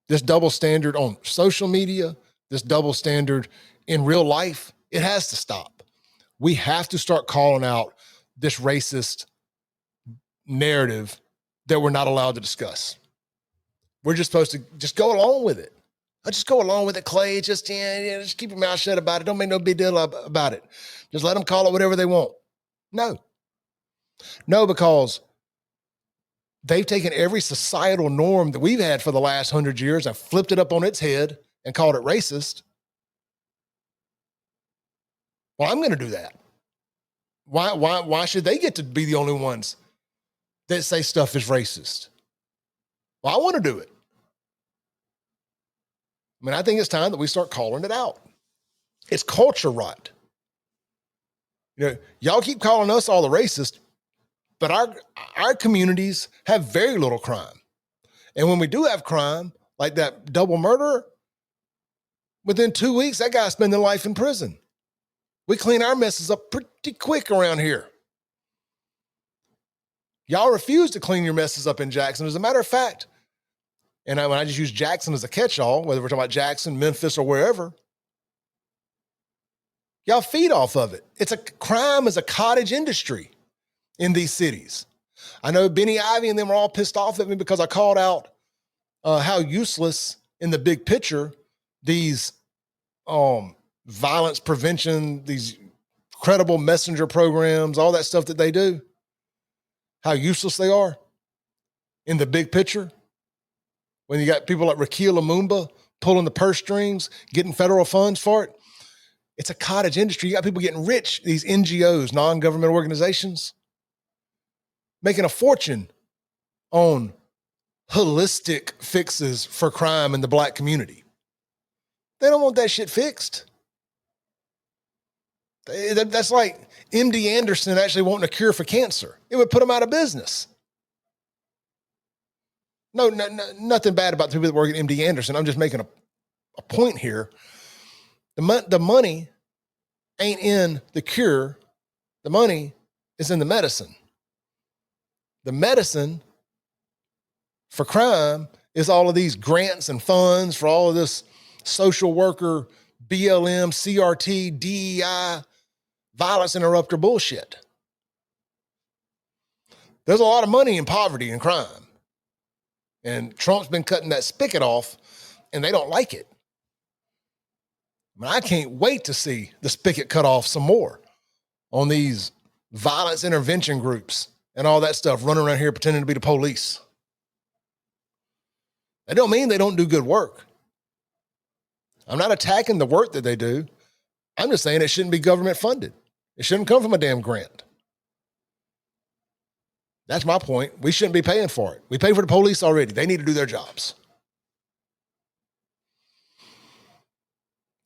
this double standard on social media, this double standard in real life, it has to stop. We have to start calling out this racist narrative that we're not allowed to discuss. We're just supposed to just go along with it. I'll just go along with it, Clay. Just keep your mouth shut about it. Don't make no big deal about it. Just let them call it whatever they want. No, because they've taken every societal norm that we've had for the last 100 years and flipped it up on its head and called it racist. Well, I'm going to do that. Why should they get to be the only ones that say stuff is racist? Well, I want to do it. I mean, I think it's time that we start calling it out. It's culture rot. You know, y'all keep calling us all the racist, but our communities have very little crime. And when we do have crime, like that double murder, within 2 weeks, that guy's spending life in prison. We clean our messes up pretty quick around here. Y'all refuse to clean your messes up in Jackson. As a matter of fact, and when I just use Jackson as a catch-all, whether we're talking about Jackson, Memphis, or wherever, y'all feed off of it. Crime is a cottage industry in these cities. I know Benny Ivy and them are all pissed off at me because I called out how useless in the big picture these violence prevention, these credible messenger programs, all that stuff that they do, how useless they are in the big picture. When you got people like Raquel Lumumba pulling the purse strings, getting federal funds for it, it's a cottage industry. You got people getting rich, these NGOs, non-government organizations, making a fortune on holistic fixes for crime in the black community. They don't want that shit fixed. That's like MD Anderson actually wanting a cure for cancer. It would put them out of business. No, nothing bad about the people that work at MD Anderson. I'm just making a point here. The money ain't in the cure. The money is in the medicine. The medicine for crime is all of these grants and funds for all of this social worker, BLM, CRT, DEI, violence interrupter bullshit. There's a lot of money in poverty and crime. And Trump's been cutting that spigot off, and they don't like it. I mean, I can't wait to see the spigot cut off some more on these violence intervention groups and all that stuff running around here pretending to be the police. That don't mean they don't do good work. I'm not attacking the work that they do. I'm just saying it shouldn't be government funded. It shouldn't come from a damn grant. That's my point. We shouldn't be paying for it. We pay for the police already. They need to do their jobs.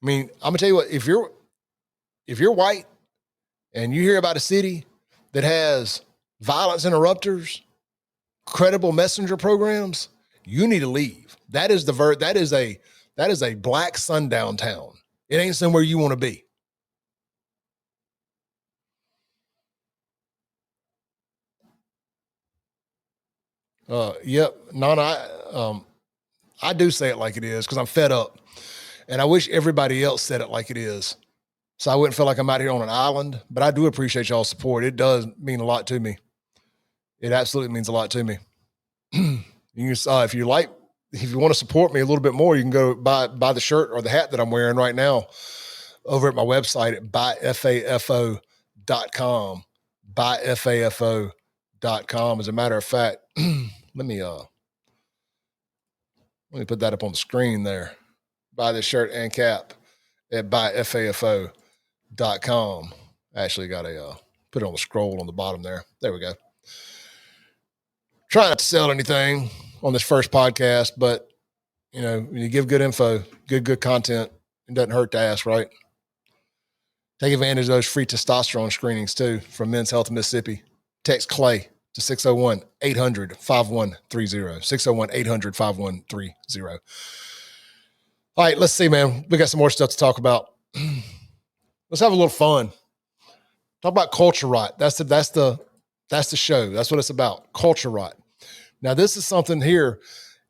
I mean, I'm gonna tell you what, if you're white and you hear about a city that has violence interrupters, credible messenger programs, you need to leave. That is a black sundown town. It ain't somewhere you want to be. Yep. No, I do say it like it is because I'm fed up. And I wish everybody else said it like it is. So I wouldn't feel like I'm out here on an island, but I do appreciate y'all's support. It does mean a lot to me. It absolutely means a lot to me. You can, if you want to support me a little bit more, you can go buy the shirt or the hat that I'm wearing right now over at my website at buyfafo.com. Buyfafo.com. As a matter of fact, let me put that up on the screen there. Buy this shirt and cap at buyfafo.com. Actually got put it on the scroll on the bottom there. There we go. Try not to sell anything on this first podcast, but when you give good info, good content, it doesn't hurt to ask, right? Take advantage of those free testosterone screenings too from Men's Health Mississippi. Text Clay to 601-800-5130. 601-800-5130. All right, let's see, man. We got some more stuff to talk about. Let's have a little fun. Talk about culture rot. That's the show. That's what it's about. Culture rot. Now, this is something here.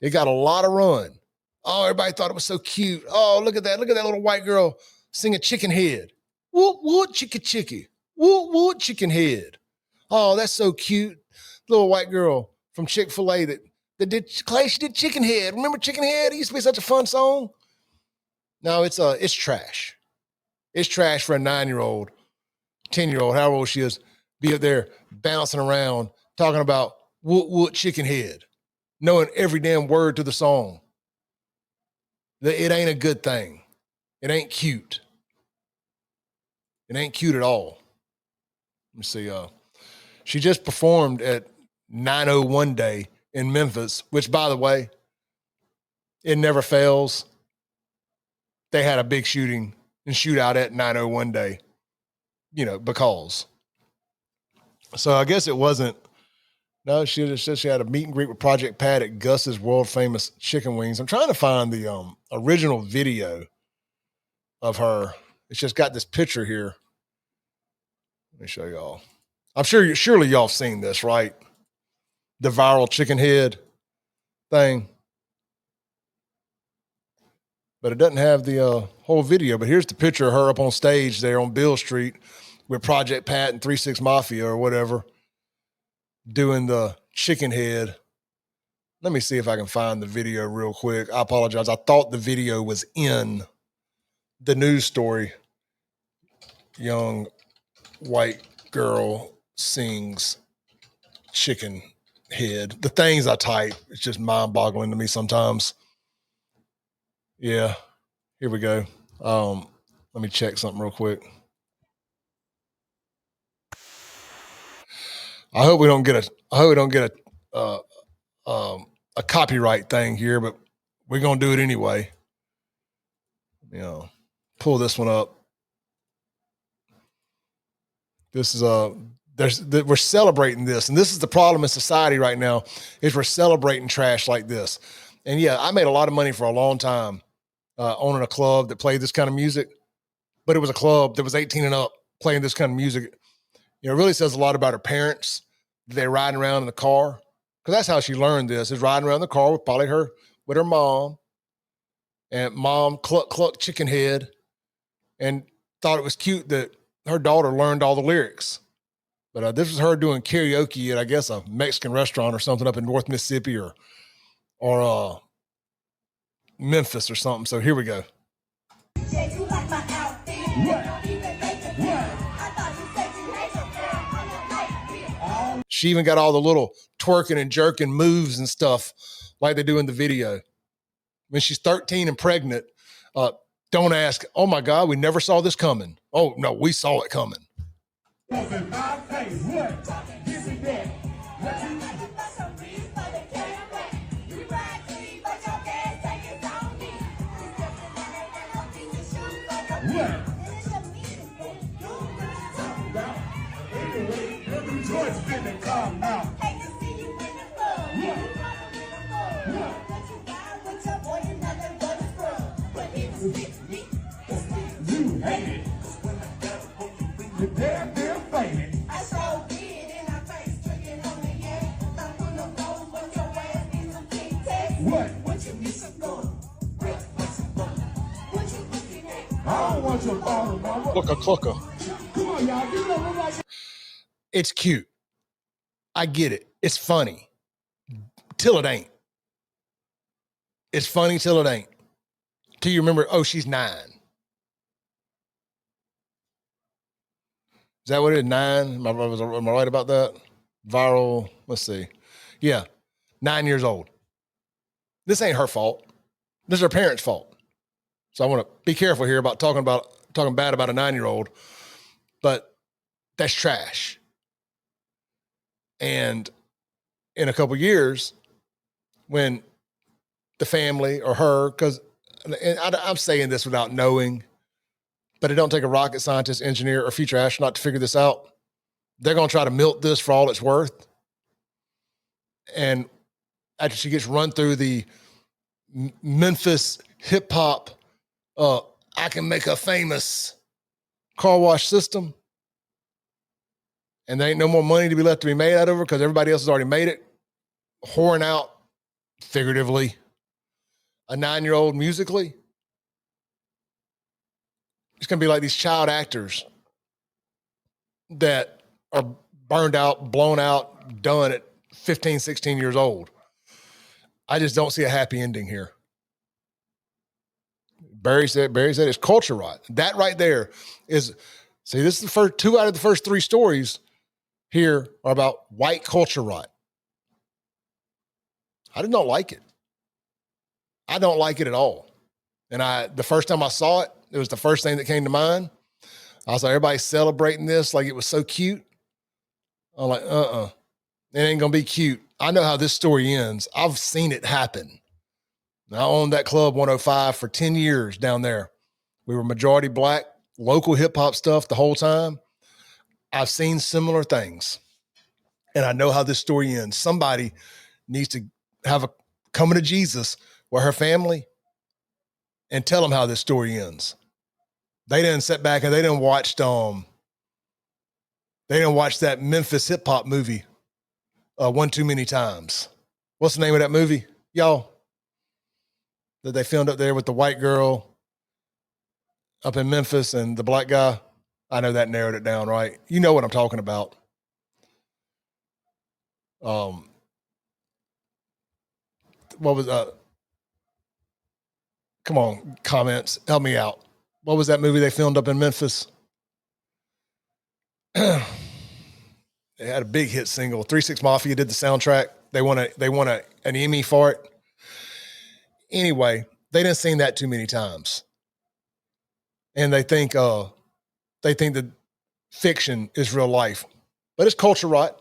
It got a lot of run. Oh, everybody thought it was so cute. Oh, look at that. Look at that little white girl singing Chicken Head. Woot, woot, chicka, chicka. Woot, woot, chicken head. Oh, that's so cute. Little white girl from Chick-fil-A that did Clay. She did Chicken Head. Remember Chicken Head? It used to be such a fun song. No, it's trash. It's trash for a 9-year-old, 10-year-old, however old she is, be up there bouncing around talking about woot woot chicken head, knowing every damn word to the song. It ain't a good thing. It ain't cute. It ain't cute at all. Let me see. She just performed at 901 Day in Memphis, which, by the way, it never fails. They had a big shooting and shootout at 901 Day, because. So I guess it wasn't. No, she had a meet and greet with Project Pat at Gus's world famous chicken wings. I'm trying to find the original video of her. It's just got this picture here. Let me show y'all. I'm sure surely y'all have seen this, right? The viral chicken head thing. But it doesn't have the whole video. But here's the picture of her up on stage there on Bill Street with Project Pat and 3-6 Mafia or whatever doing the chicken head. Let me see if I can find the video real quick. I apologize. I thought the video was in the news story. Young white girl sings chicken head. The things I type, it's just mind-boggling to me sometimes. Yeah, here we go. Let me check something real quick. I hope we don't get a copyright thing here, but we're gonna do it anyway. Pull this one up. This is we're celebrating this, and this is the problem in society right now is we're celebrating trash like this. And yeah, I made a lot of money for a long time owning a club that played this kind of music, but it was a club that was 18 and up playing this kind of music. It really says a lot about her parents. They're riding around in the car because that's how she learned this, is riding around in the car with probably with her mom, and mom cluck chicken head, and thought it was cute that her daughter learned all the lyrics. But this was her doing karaoke at, I guess, a Mexican restaurant or something up in North Mississippi or Memphis or something. So here we go. She even got all the little twerking and jerking moves and stuff like they do in the video. When she's 13 and pregnant, don't ask, oh my God, we never saw this coming. Oh no, we saw it coming. What? What you missing going? What you looking at? I don't want your father, mama. Clucker. Come on, y'all. Give it up. Like... It's cute. I get it. It's funny. Till it ain't. It's funny till it ain't. Till you remember, oh, she's 9. Is that what it is? 9? Am I right about that? Viral. Let's see. Yeah. 9 years old. This ain't her fault. This is her parents' fault. So I want to be careful here about talking bad about a 9-year-old, but that's trash. And in a couple years, when the family or her, because I'm saying this without knowing, but it don't take a rocket scientist, engineer, or future astronaut to figure this out. They're going to try to milk this for all it's worth. And after she gets run through the Memphis hip hop, I can make her famous car wash system, and there ain't no more money to be left to be made out of her because everybody else has already made it, whoring out, figuratively, a 9-year-old musically. It's going to be like these child actors that are burned out, blown out, done at 15, 16 years old. I just don't see a happy ending here. Barry said it's culture rot. That right there is, see, this is the first 2 out of the first 3 stories here are about white culture rot. I did not like it. I don't like it at all. And the first time I saw it, it was the first thing that came to mind. I was like, everybody's celebrating this like it was so cute. I'm like, it ain't gonna be cute. I know how this story ends. I've seen it happen. I owned that Club 105 for 10 years down there. We were majority black, local hip hop stuff the whole time. I've seen similar things. And I know how this story ends. Somebody needs to have a coming to Jesus with her family and tell them how this story ends. They didn't sit back and they didn't watch that Memphis hip hop movie one too many times. What's the name of that movie, y'all? That they filmed up there with the white girl up in Memphis and the black guy. I know that narrowed it down, right? You know what I'm talking about. What was come on, comments, help me out. What was that movie they filmed up in Memphis? They had a big hit single. 3 6 Mafia did the soundtrack. They won an Emmy for it. Anyway, they didn't sing that too many times. And they think that fiction is real life. But it's culture rot.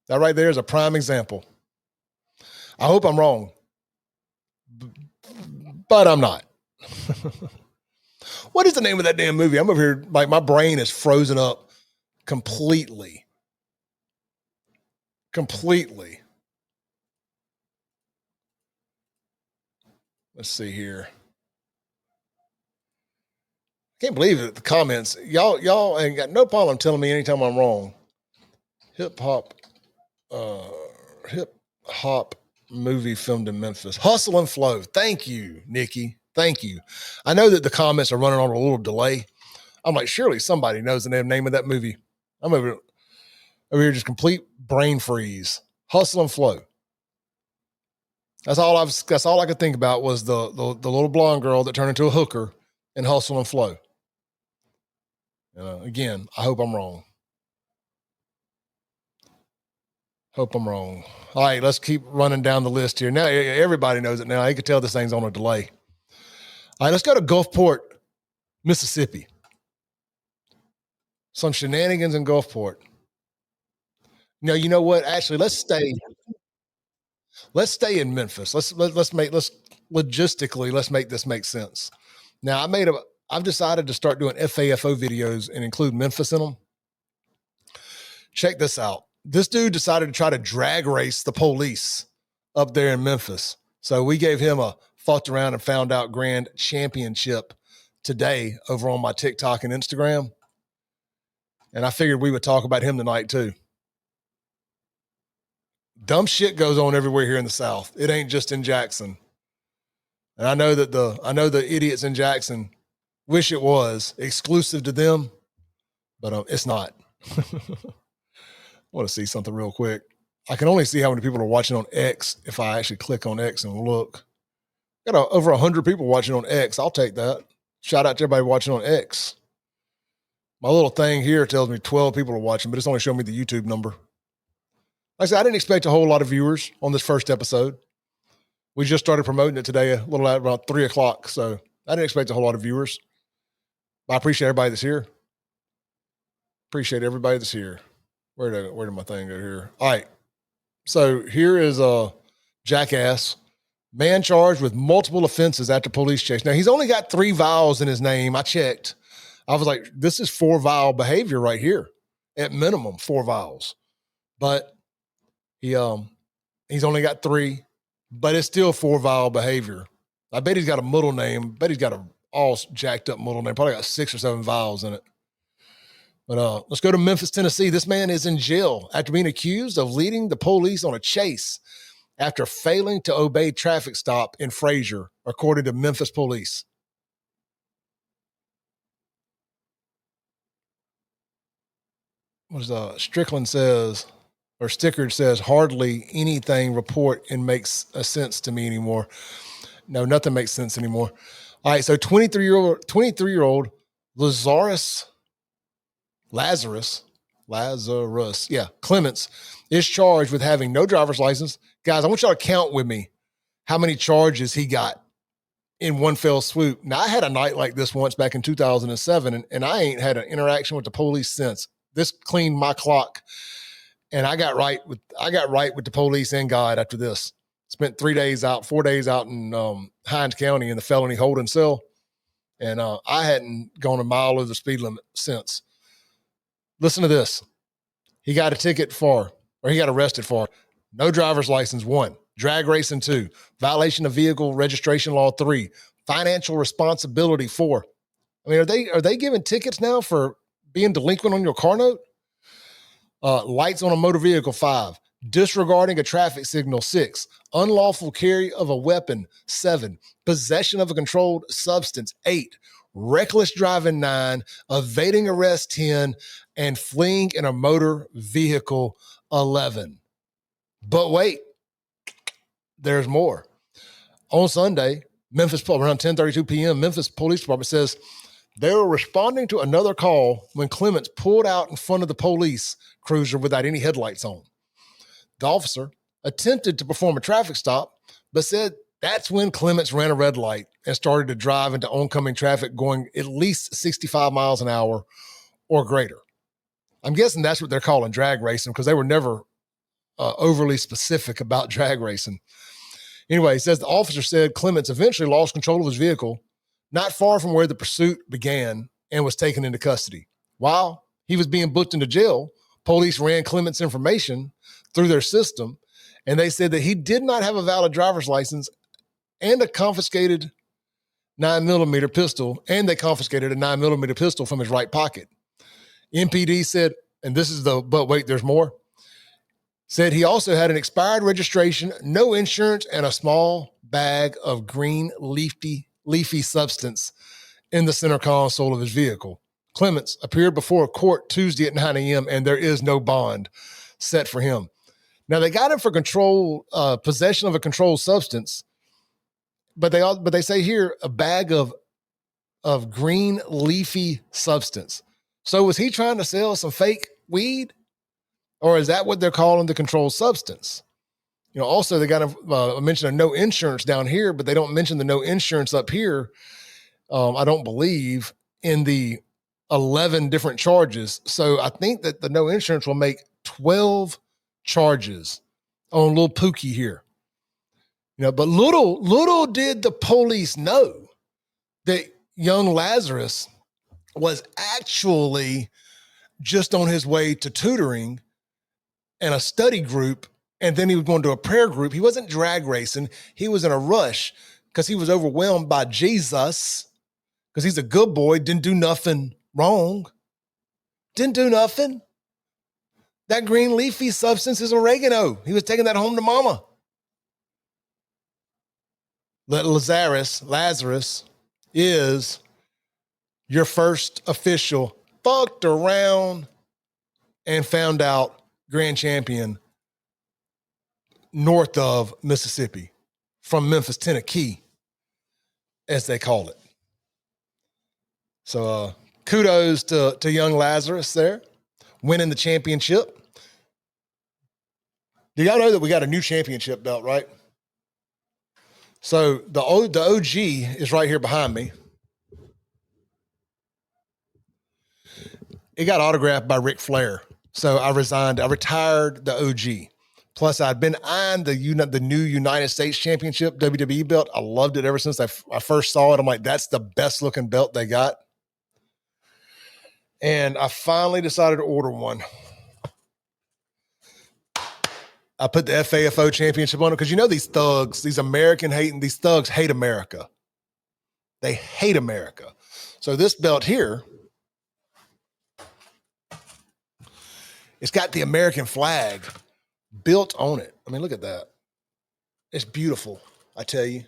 That right there is a prime example. I hope I'm wrong. But I'm not. What is the name of that damn movie? I'm over here, like my brain is frozen up completely. Let's see here. Can't believe it. The comments. Y'all ain't got no problem telling me anytime I'm wrong. Hip hop movie filmed in Memphis. Hustle and Flow. Thank you, Nikki. Thank you. I know that the comments are running on a little delay. I'm like, surely somebody knows the name of that movie. I'm over here just complete brain freeze. Hustle and Flow. That's all I could think about was the little blonde girl that turned into a hooker in Hustle and Flow. Again, I hope I'm wrong. Hope I'm wrong. All right, let's keep running down the list here. Now everybody knows it now. You can tell this thing's on a delay. All right, let's go to Gulfport, Mississippi. Some shenanigans in Gulfport. No, you know what? Actually, let's stay in Memphis. Let's logistically make this make sense. Now I've decided to start doing FAFO videos and include Memphis in them. Check this out. This dude decided to try to drag race the police up there in Memphis. So we gave him a fucked around and found out grand championship today over on my TikTok and Instagram. And I figured we would talk about him tonight too. Dumb shit goes on everywhere here in the South. It ain't just in Jackson. And I know the idiots in Jackson wish it was exclusive to them, but it's not. I want to see something real quick. I can only see how many people are watching on X if I actually click on X and look. Got over 100 people watching on X. I'll take that. Shout out to everybody watching on X. My little thing here tells me 12 people are watching, but it's only showing me the YouTube number. Like I said, I didn't expect a whole lot of viewers on this first episode. We just started promoting it today a little at around 3 o'clock, so I didn't expect a whole lot of viewers. But I appreciate everybody that's here. Appreciate everybody that's here. Where did my thing go here? All right. So here is a jackass. Man charged with multiple offenses after police chase. Now, he's only got 3 vowels in his name. I checked. I was like, this is 4 vowel behavior right here. At minimum, 4 vowels. But he's only got 3, but it's still 4 vowel behavior. I bet he's got a middle name. I bet he's got a all jacked up middle name. Probably got 6 or 7 vowels in it. But let's go to Memphis, Tennessee. This man is in jail after being accused of leading the police on a chase after failing to obey traffic stop in Frazier, according to Memphis police. Strickland says, or Stickard says, hardly anything report and makes a sense to me anymore. No, nothing makes sense anymore. All right, so 23-year-old Lazarus, Clements is charged with having no driver's license. Guys, I want y'all to count with me how many charges he got in one fell swoop. Now, I had a night like this once back in 2007, and I ain't had an interaction with the police since. This cleaned my clock, and I got right with the police and God after this. Spent 4 days out in Hinds County in the felony holding cell, and I hadn't gone a mile over the speed limit since. Listen to this. He got arrested for no driver's license, 1, drag racing, 2, violation of vehicle registration law, 3, financial responsibility, 4. I mean, are they giving tickets now for being delinquent on your car note? Lights on a motor vehicle, 5, disregarding a traffic signal, 6, unlawful carry of a weapon, 7, possession of a controlled substance, 8, reckless driving, 9, evading arrest, 10, and fleeing in a motor vehicle, 11. But wait, there's more. On Sunday, Memphis, around 10:32 p.m., Memphis Police Department says they were responding to another call when Clements pulled out in front of the police cruiser without any headlights on. The officer attempted to perform a traffic stop, but said that's when Clements ran a red light and started to drive into oncoming traffic going at least 65 miles an hour or greater. I'm guessing that's what they're calling drag racing because they were never overly specific about drag racing. Anyway, he says the officer said Clements eventually lost control of his vehicle not far from where the pursuit began and was taken into custody. While he was being booked into jail, police ran Clements' information through their system, and they said that he did not have a valid driver's license and a confiscated 9mm pistol, and they confiscated a 9mm pistol from his right pocket. MPD said, and this is but wait, there's more, said he also had an expired registration, no insurance, and a small bag of green leafy substance in the center console of his vehicle. Clements appeared before a court Tuesday at 9 a.m., and there is no bond set for him. Now, they got him for possession of a controlled substance, but they say here a bag of green leafy substance. So was he trying to sell some fake weed, or is that what they're calling the controlled substance? Also they got to mention a no insurance down here, but they don't mention the no insurance up here. I don't believe in the 11 different charges. So I think that the no insurance will make 12 charges on little Pookie here. But little did the police know that young Lazarus was actually just on his way to tutoring and a study group, and then he was going to a prayer group. He wasn't drag racing. He was in a rush because he was overwhelmed by Jesus, because he's a good boy, didn't do nothing wrong. Didn't do nothing. That green leafy substance is oregano. He was taking that home to mama. Lazarus is your first official fucked around and found out grand champion north of Mississippi, from Memphis, Tennessee, as they call it. So kudos to young Lazarus there, winning the championship. Do y'all know that we got a new championship belt, right? So the OG is right here behind me. It got autographed by Ric Flair. So I resigned. I retired the OG. Plus, I'd been eyeing the new United States Championship WWE belt. I loved it ever since I first saw it. I'm like, that's the best looking belt they got. And I finally decided to order one. I put the FAFO championship on it because these thugs, these American hating, these thugs hate America. They hate America. So this belt here, it's got the American flag built on it. I mean, look at that. It's beautiful, I tell you.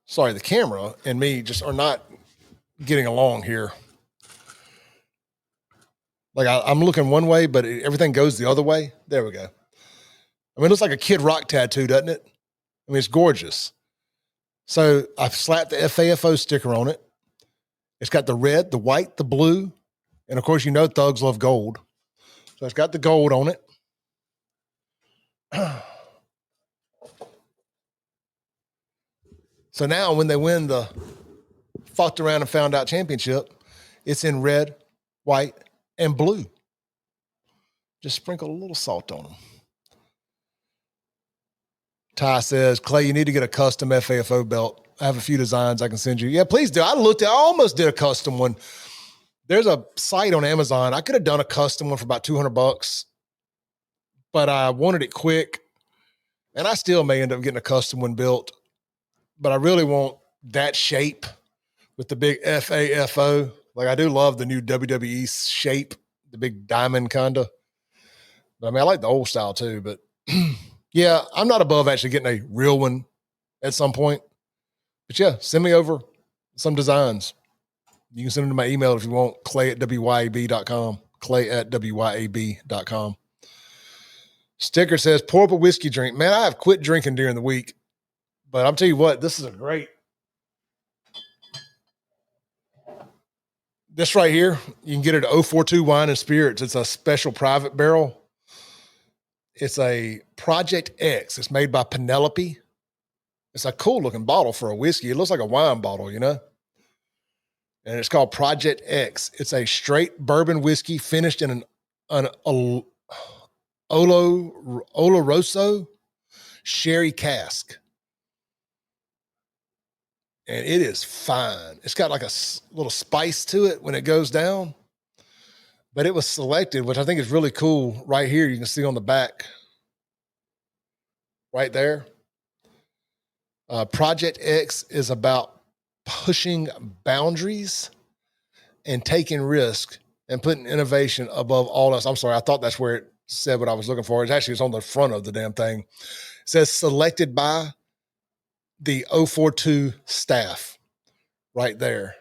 Sorry, the camera and me just are not getting along here. Like I'm looking one way, but everything goes the other way. There we go. I mean, it looks like a Kid Rock tattoo, doesn't it? I mean, it's gorgeous. So I've slapped the FAFO sticker on it. It's got the red, the white, the blue, and of course, thugs love gold. So it's got the gold on it. So now when they win the fucked around and found out championship, it's in red, white, and blue. Just sprinkle a little salt on them. Ty says, Clay, you need to get a custom FAFO belt. I have a few designs I can send you. Yeah, please do. I almost did a custom one. There's a site on Amazon. I could have done a custom one for about $200, but I wanted it quick. And I still may end up getting a custom one built, but I really want that shape with the big FAFO. Like, I do love the new WWE shape, the big diamond kind of. I mean, I like the old style too, but yeah, I'm not above actually getting a real one at some point. But yeah, send me over some designs. You can send them to my email if you want, clay@wyab.com, clay@wyab.com. Sticker says, pour up a whiskey drink. Man, I have quit drinking during the week, but I'll tell you what, this is a great. This right here, you can get it at 042 Wine and Spirits. It's a special private barrel. It's a Project X. It's made by Penelope. It's a cool looking bottle for a whiskey. It looks like a wine bottle, And it's called Project X. It's a straight bourbon whiskey finished in an Oloroso sherry cask. And it is fine. It's got like a little spice to it when it goes down. But it was selected, which I think is really cool. Right here, you can see on the back. Right there. Project X is about pushing boundaries and taking risk and putting innovation above all else. I'm sorry, I thought that's where it said what I was looking for. It's on the front of the damn thing. It says selected by the 042 staff right there.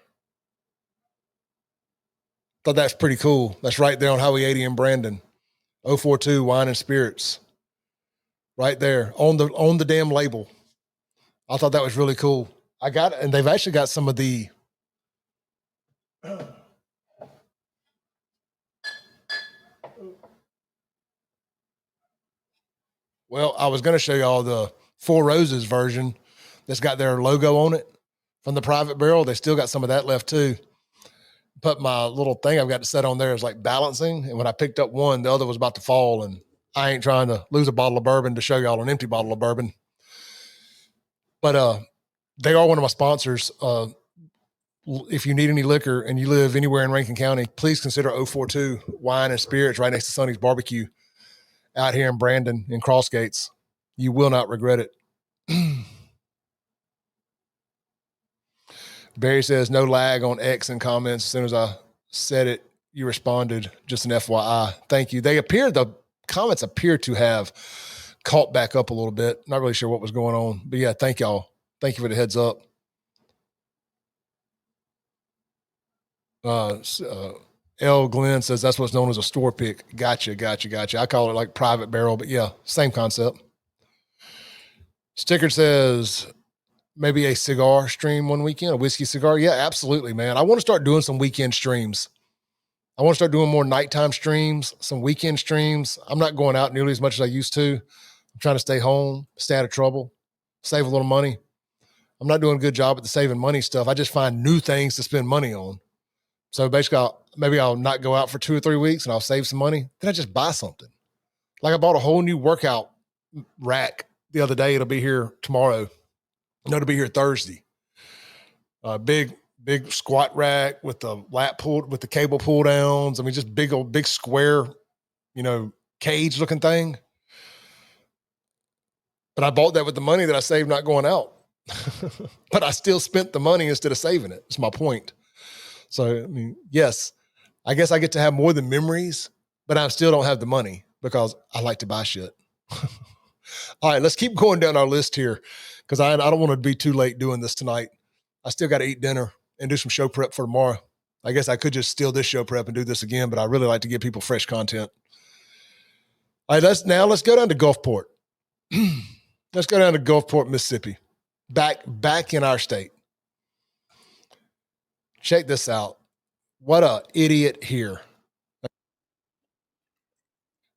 Thought that's pretty cool. That's right there on Highway 80 in Brandon. 042 Wine and Spirits. Right there on the damn label. I thought that was really cool. And they've actually got some of the well, I was going to show y'all the Four Roses version that's got their logo on it from the private barrel. They still got some of that left too. But my little thing I've got to set on there is like balancing. And when I picked up one, the other was about to fall. And I ain't trying to lose a bottle of bourbon to show y'all an empty bottle of bourbon. But they are one of my sponsors. If you need any liquor and you live anywhere in Rankin County, please consider 042 Wine and Spirits right next to Sonny's Barbecue out here in Brandon in Crossgates. You will not regret it. Barry says no lag on X in comments. As soon as I said it, you responded. Just an FYI. Thank you. The comments appear to have caught back up a little bit. Not really sure what was going on, but yeah, thank y'all. Thank you for the heads up. L. Glenn says that's what's known as a store pick. Gotcha. I call it like private barrel, but yeah, same concept. Sticker says maybe a cigar stream one weekend, a whiskey cigar. Yeah, absolutely, man. I want to start doing some weekend streams. I want to start doing more nighttime streams, some weekend streams. I'm not going out nearly as much as I used to. I'm trying to stay home, stay out of trouble, save a little money. I'm not doing a good job at the saving money stuff. I just find new things to spend money on. So basically, maybe I'll not go out for 2 or 3 weeks and I'll save some money. Then I just buy something. Like I bought a whole new workout rack the other day. It'll be here tomorrow. No, it'll be here Thursday. Big squat rack with the with the cable pull downs. I mean, just big square, cage looking thing. But I bought that with the money that I saved not going out. But I still spent the money instead of saving it. That's my point. So, I mean, yes, I guess I get to have more than memories, but I still don't have the money because I like to buy shit. All right, let's keep going down our list here because I don't want to be too late doing this tonight. I still got to eat dinner and do some show prep for tomorrow. I guess I could just steal this show prep and do this again, but I really like to give people fresh content. All right, let's go down to Gulfport. Let's go down to Gulfport, Mississippi. Back in our state. Check this out. What a idiot here.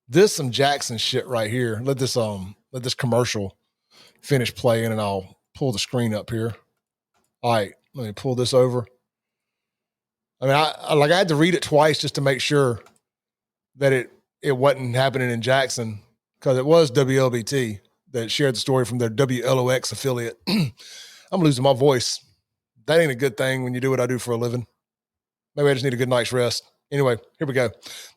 This some Jackson shit right here. Let this commercial finish playing and I'll pull the screen up here. All right, let me pull this over. I mean, I had to read it twice just to make sure that it wasn't happening in Jackson because it was WLBT that shared the story from their WLOX affiliate. I'm losing my voice. That ain't a good thing when you do what I do for a living. Maybe I just need a good night's rest. Anyway, here we go.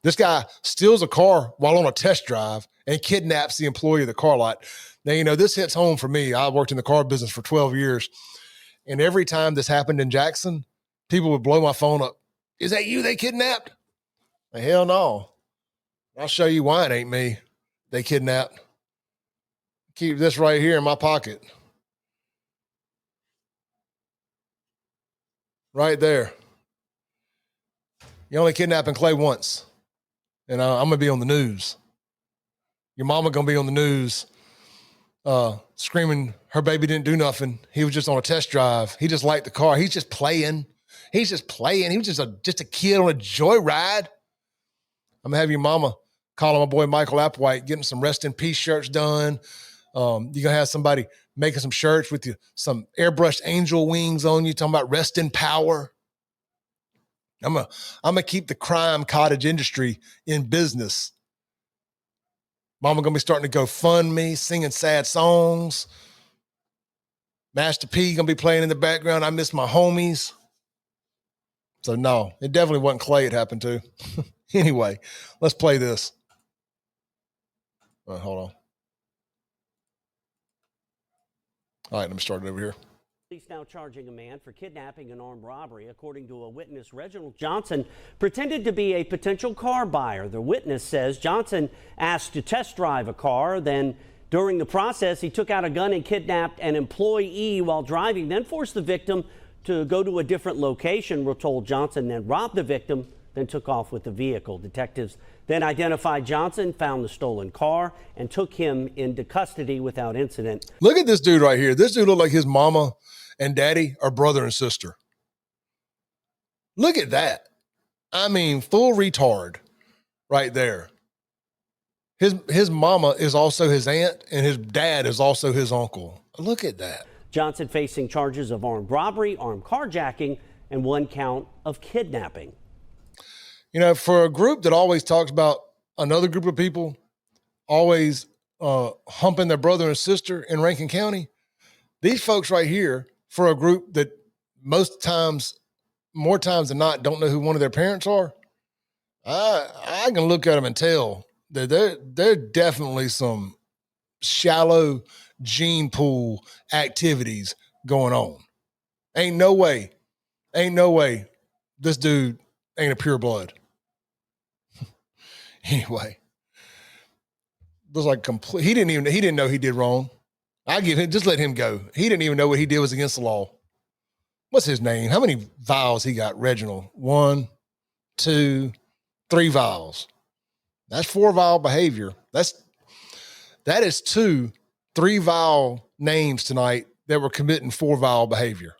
This guy steals a car while on a test drive and kidnaps the employee of the car lot. Now, this hits home for me. I worked in the car business for 12 years. And every time this happened in Jackson, people would blow my phone up. Is that you they kidnapped? Hell no. I'll show you why it ain't me they kidnapped. Keep this right here in my pocket. Right there. You only kidnapping Clay once. And I'm going to be on the news. Your mama going to be on the news screaming her baby didn't do nothing. He was just on a test drive. He just liked the car. He's just playing. He was just a kid on a joyride. I'm going to have your mama calling my boy Michael Applewhite, getting some rest in peace shirts done. You're going to have somebody making some shirts with some airbrushed angel wings on you, talking about rest in power. I'm gonna keep the crime cottage industry in business. Mama gonna be starting to go fund me, singing sad songs. Master P gonna be playing in the background. I miss my homies. So no, it definitely wasn't Clay it happened to. Anyway, let's play this. Hold on. All right, let me start it over here. Police now charging a man for kidnapping and armed robbery. According to a witness, Reginald Johnson pretended to be a potential car buyer. The witness says Johnson asked to test drive a car. Then during the process, he took out a gun and kidnapped an employee while driving, then forced the victim to go to a different location. We're told Johnson then robbed the victim, then took off with the vehicle. Detectives then identified Johnson, found the stolen car, and took him into custody without incident. Look at this dude right here. This dude looked like his mama and daddy are brother and sister. Look at that. I mean, full retard right there. His mama is also his aunt, and his dad is also his uncle. Look at that. Johnson facing charges of armed robbery, armed carjacking, and 1 count of kidnapping. For a group that always talks about another group of people always humping their brother and sister in Rankin County, these folks right here, for a group that more times than not, don't know who one of their parents are, I can look at them and tell that they're definitely some shallow gene pool activities going on. Ain't no way Ain't no way this dude ain't a pure blood. Anyway, it was like complete. He didn't know he did wrong. I give him, just let him go. He didn't even know what he did was against the law. What's his name? How many vials he got? Reginald. 1, 2, 3 vials. That's 4 vial behavior. That is 2 3 vial names tonight that were committing 4 vial behavior.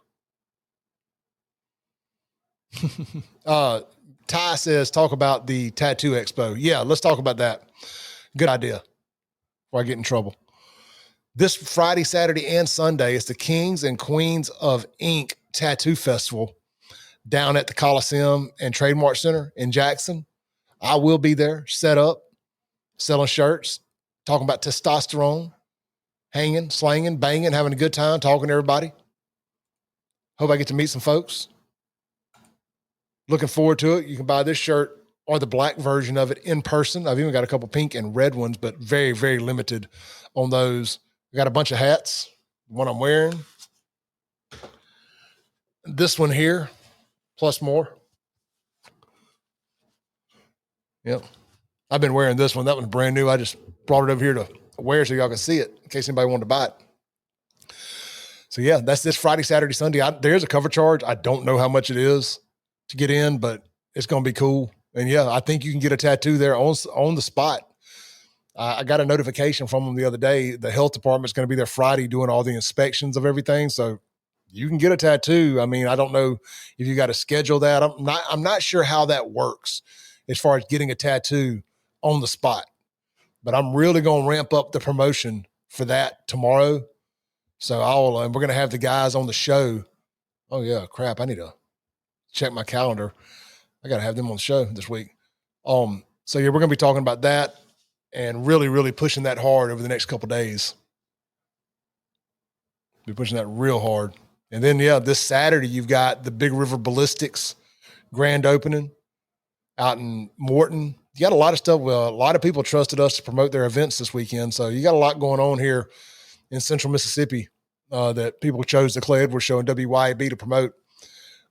Ty says, talk about the tattoo expo. Yeah, let's talk about that. Good idea. Before I get in trouble. This Friday, Saturday, and Sunday is the Kings and Queens of Ink Tattoo Festival down at the Coliseum and Trademark Center in Jackson. I will be there, set up, selling shirts, talking about testosterone, hanging, slanging, banging, having a good time, talking to everybody. Hope I get to meet some folks. Looking forward to it. You can buy this shirt or the black version of it in person. I've even got a couple pink and red ones, but very, very limited on those. We got a bunch of hats. The one I'm wearing. This one here, plus more. Yep. I've been wearing this one. That one's brand new. I just brought it over here to wear so y'all can see it in case anybody wanted to buy it. So yeah, that's this Friday, Saturday, Sunday. There's a cover charge. I don't know how much it is to get in, but it's going to be cool. And yeah, I think you can get a tattoo there on the spot. I got a notification from them the other day. The health department's going to be there Friday doing all the inspections of everything. So you can get a tattoo. I mean, I don't know if you got to schedule that. I'm not sure how that works as far as getting a tattoo on the spot, but I'm really going to ramp up the promotion for that tomorrow. So and we're going to have the guys on the show. Oh yeah, crap. I need to check my calendar. I got to have them on the show this week. So yeah, we're going to be talking about that and really, really pushing that hard over the next couple of days. Be pushing that real hard. And then, yeah, this Saturday, you've got the Big River Ballistics grand opening out in Morton. You got a lot of stuff. Well, a lot of people trusted us to promote their events this weekend. So you got a lot going on here in Central Mississippi that people chose to declare we're showing WYAB to promote.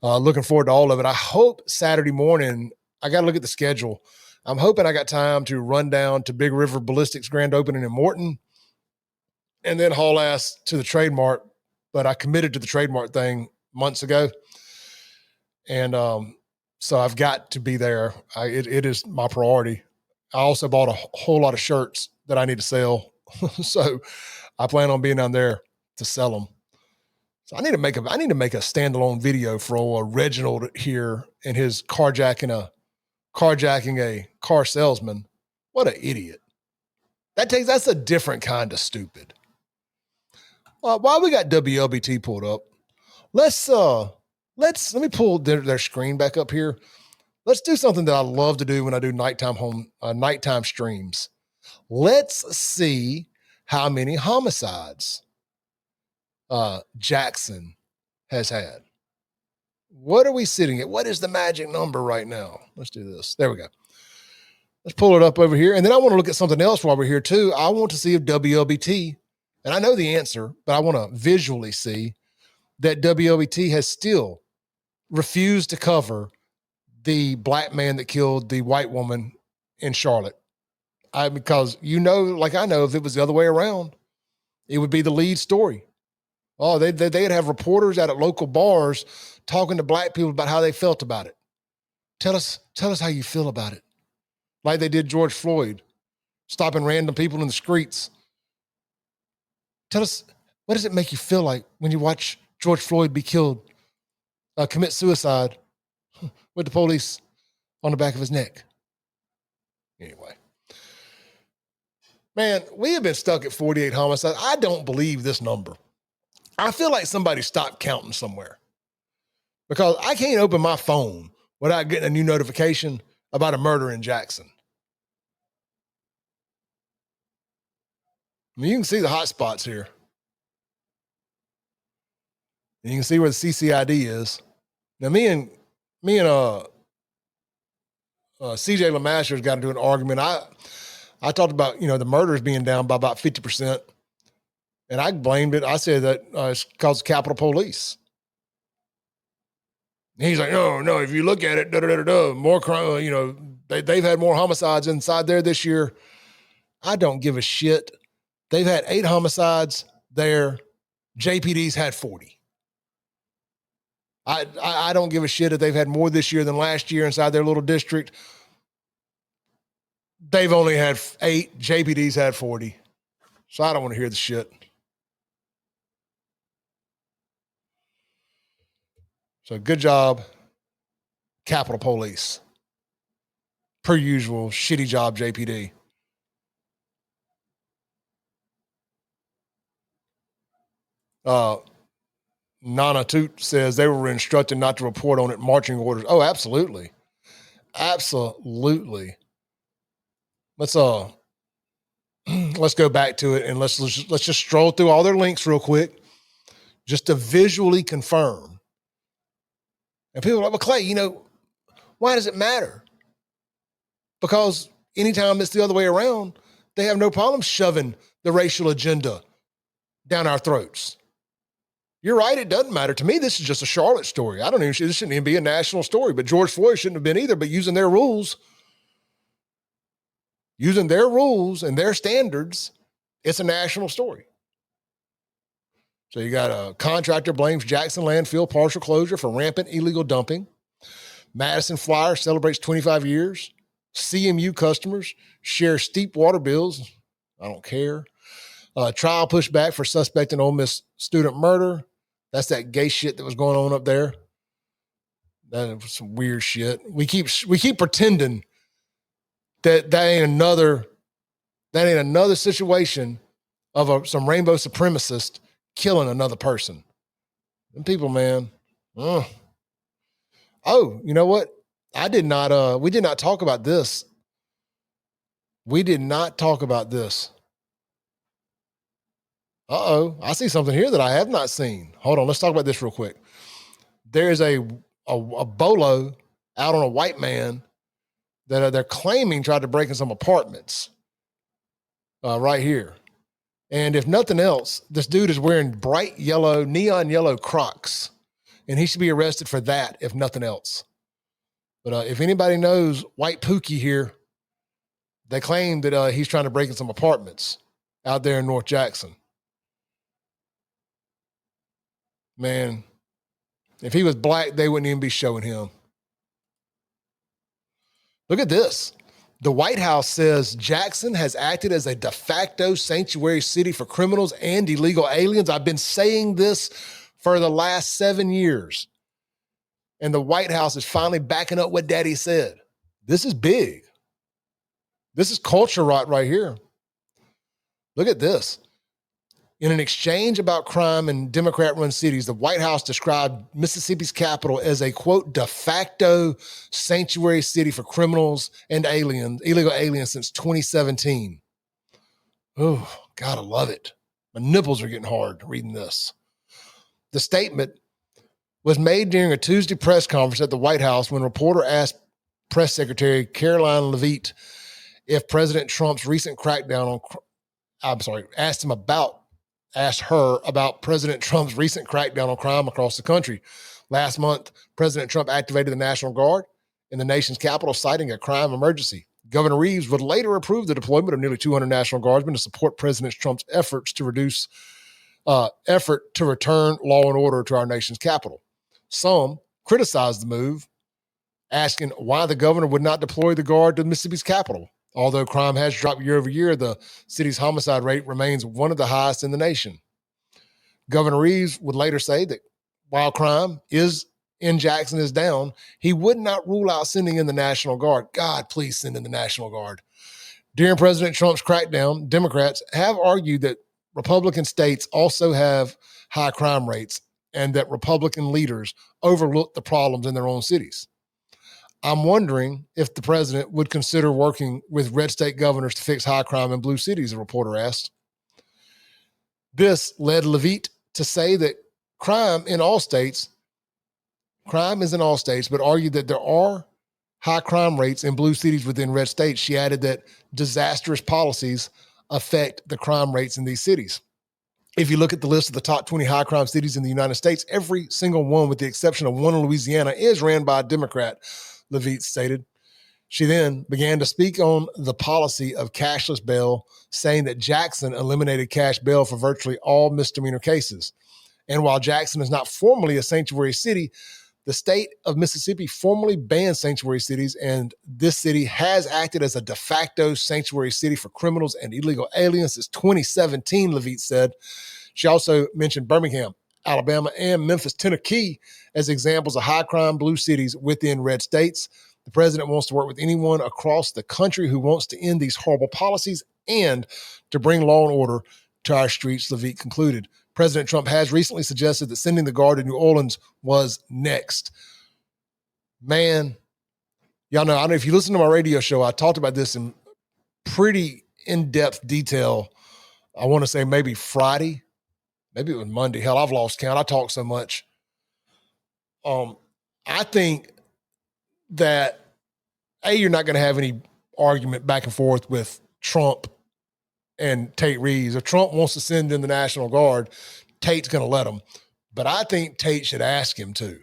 Looking forward to all of it. I hope Saturday morning, I got to look at the schedule. I'm hoping I got time to run down to Big River Ballistics grand opening in Morton and then haul ass to the trademark. But I committed to the trademark thing months ago. And so I've got to be there. It is my priority. I also bought a whole lot of shirts that I need to sell. So I plan on being down there to sell them. So I need to make a standalone video for old Reginald here and his carjacking a car salesman. What an idiot. That's a different kind of stupid. While we got WLBT pulled up, let me pull their screen back up here. Let's do something that I love to do when I do nighttime streams. Let's see how many homicides Jackson has had. What are we sitting at? What is the magic number right now? Let's do this. There we go. Let's pull it up over here. And then I want to look at something else while we're here too. I want to see if WLBT, and I know the answer, but I want to visually see that WLBT has still refused to cover the black man that killed the white woman in Charlotte. Because like I know, if it was the other way around, it would be the lead story. Oh, they'd have reporters out at local bars talking to black people about how they felt about it. Tell us how you feel about it. Like they did George Floyd, stopping random people in the streets. Tell us, what does it make you feel like when you watch George Floyd be killed, commit suicide with the police on the back of his neck? Anyway. Man, we have been stuck at 48 homicides. I don't believe this number. I feel like somebody stopped counting somewhere because I can't open my phone without getting a new notification about a murder in Jackson. I mean, you can see the hot spots here. And you can see where the CCID is. Now, me and CJ LeMaster's got into an argument. I talked about, the murders being down by about 50%. And I blamed it. I said that it's because of Capitol Police. And he's like, no, if you look at it, more crime, they've had more homicides inside there this year. I don't give a shit. They've had 8 homicides there. JPD's had 40. I don't give a shit if they've had more this year than last year inside their little district. They've only had 8. JPD's had 40. So I don't want to hear the shit. So good job, Capitol Police. Per usual, shitty job, JPD. Nana Toot says they were instructed not to report on it. Marching orders. Oh, absolutely. Absolutely. Let's go back to it and let's just stroll through all their links real quick just to visually confirm. And people are like, well, Clay, why does it matter? Because anytime it's the other way around, they have no problem shoving the racial agenda down our throats. You're right, it doesn't matter. To me, this is just a Charlotte story. This shouldn't even be a national story, but George Floyd shouldn't have been either, but using their rules and their standards, it's a national story. So you got a contractor blames Jackson landfill partial closure for rampant illegal dumping. Madison Flyer celebrates 25 years. CMU customers share steep water bills. I don't care. Trial pushed back for suspect in Ole Miss student murder. That's that gay shit that was going on up there. That was some weird shit. We keep pretending that ain't another situation of some rainbow supremacist killing another person. Them people, man. Oh, you know what? We did not talk about this. I see something here that I have not seen. Hold on, let's talk about this real quick. There's a bolo out on a white man that they're claiming tried to break in some apartments right here. And if nothing else, this dude is wearing neon yellow Crocs, and he should be arrested for that, if nothing else. But if anybody knows White Pookie here, they claim that he's trying to break in some apartments out there in North Jackson. Man, if he was black, they wouldn't even be showing him. Look at this. The White House says Jackson has acted as a de facto sanctuary city for criminals and illegal aliens. I've been saying this for the last 7 years. And the White House is finally backing up what Daddy said. This is big. This is culture rot right here. Look at this. In an exchange about crime in Democrat-run cities, the White House described Mississippi's capital as a, quote, de facto sanctuary city for criminals and illegal aliens since 2017. Oh, God, I love it. My nipples are getting hard reading this. The statement was made during a Tuesday press conference at the White House when a reporter asked Press Secretary Caroline Leavitt if President Trump's recent crackdown asked her about President Trump's recent crackdown on crime across the country. Last month, President Trump activated the National Guard in the nation's capital, citing a crime emergency. Governor Reeves would later approve the deployment of nearly 200 National Guardsmen to support President Trump's efforts to return law and order to our nation's capital. Some criticized the move, asking why the governor would not deploy the Guard to Mississippi's capital. Although crime has dropped year over year, the city's homicide rate remains one of the highest in the nation. Governor Reeves would later say that while crime in Jackson is down, he would not rule out sending in the National Guard. God, please send in the National Guard. During President Trump's crackdown, Democrats have argued that Republican states also have high crime rates and that Republican leaders overlook the problems in their own cities. I'm wondering if the president would consider working with red state governors to fix high crime in blue cities, a reporter asked. This led Leavitt to say that crime is in all states, but argued that there are high crime rates in blue cities within red states. She added that disastrous policies affect the crime rates in these cities. If you look at the list of the top 20 high crime cities in the United States, every single one, with the exception of one in Louisiana, is ran by a Democrat, Levitt stated. She then began to speak on the policy of cashless bail, saying that Jackson eliminated cash bail for virtually all misdemeanor cases. And while Jackson is not formally a sanctuary city, the state of Mississippi formally banned sanctuary cities, and this city has acted as a de facto sanctuary city for criminals and illegal aliens since 2017, Levitt said. She also mentioned Birmingham, Alabama, and Memphis, Tennessee as examples of high crime blue cities within red states. The president wants to work with anyone across the country who wants to end these horrible policies and to bring law and order to our streets, Levitt concluded. President Trump has recently suggested that sending the guard to New Orleans was next. Man, y'all know, I don't know if you listen to my radio show, I talked about this in pretty in-depth detail. I want to say maybe Friday, maybe it was Monday. Hell, I've lost count. I talk so much. I think that, you're not going to have any argument back and forth with Trump and Tate Reeves. If Trump wants to send in the National Guard, Tate's going to let him. But I think Tate should ask him to.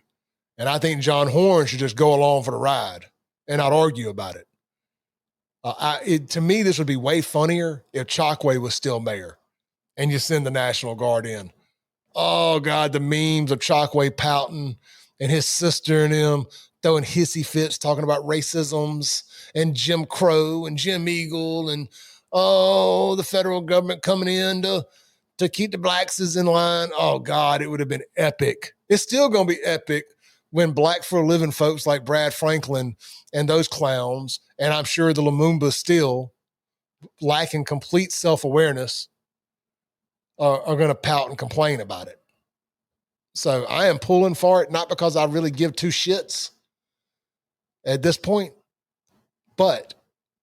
And I think John Horn should just go along for the ride and not argue about it. To me, this would be way funnier if Chokwe was still mayor and you send the National Guard in. Oh, God, the memes of Chokwe pouting and his sister and him throwing hissy fits, talking about racisms and Jim Crow and Jim Eagle and, the federal government coming in to keep the blacks in line. Oh, God, it would have been epic. It's still going to be epic when black for a living folks like Brad Franklin and those clowns, and I'm sure the Lumumba still lacking complete self-awareness, are going to pout and complain about it. So I am pulling for it, not because I really give two shits at this point, but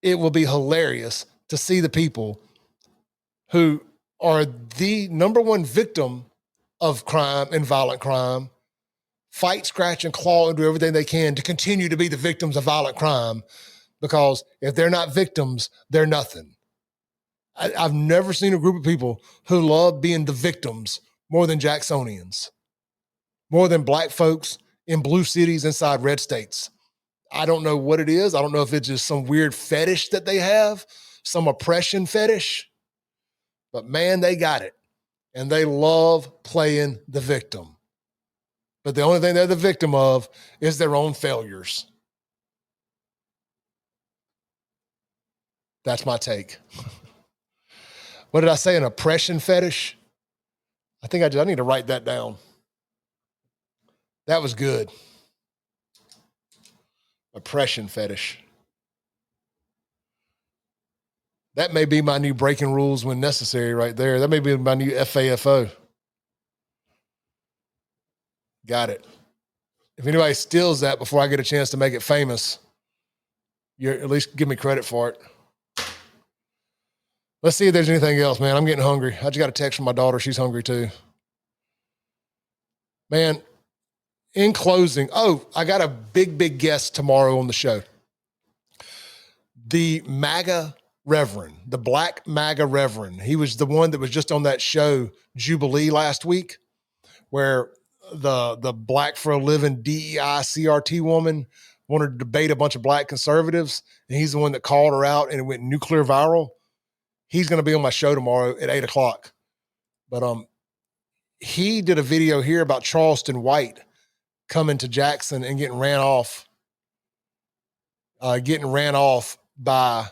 it will be hilarious to see the people who are the number one victim of crime and violent crime fight, scratch, and claw and do everything they can to continue to be the victims of violent crime, because if they're not victims, they're nothing. I've never seen a group of people who love being the victims more than Jacksonians, more than black folks in blue cities inside red states. I don't know what it is. I don't know if it's just some weird fetish that they have, some oppression fetish, but man, they got it. And they love playing the victim. But the only thing they're the victim of is their own failures. That's my take. What did I say? An oppression fetish? I think I need to write that down. That was good. Oppression fetish. That may be my new breaking rules when necessary right there. That may be my new FAFO. Got it. If anybody steals that before I get a chance to make it famous, you at least give me credit for it. Let's see if there's anything else, man. I'm getting hungry. I just got a text from my daughter. She's hungry too. Man, in closing, I got a big guest tomorrow on the show. The MAGA Reverend, the Black MAGA Reverend. He was the one that was just on that show, Jubilee, last week, where the Black for a Living DEI CRT woman wanted to debate a bunch of black conservatives, and he's the one that called her out and it went nuclear viral. He's going to be on my show tomorrow at 8:00. But he did a video here about Charleston White coming to Jackson and getting ran off by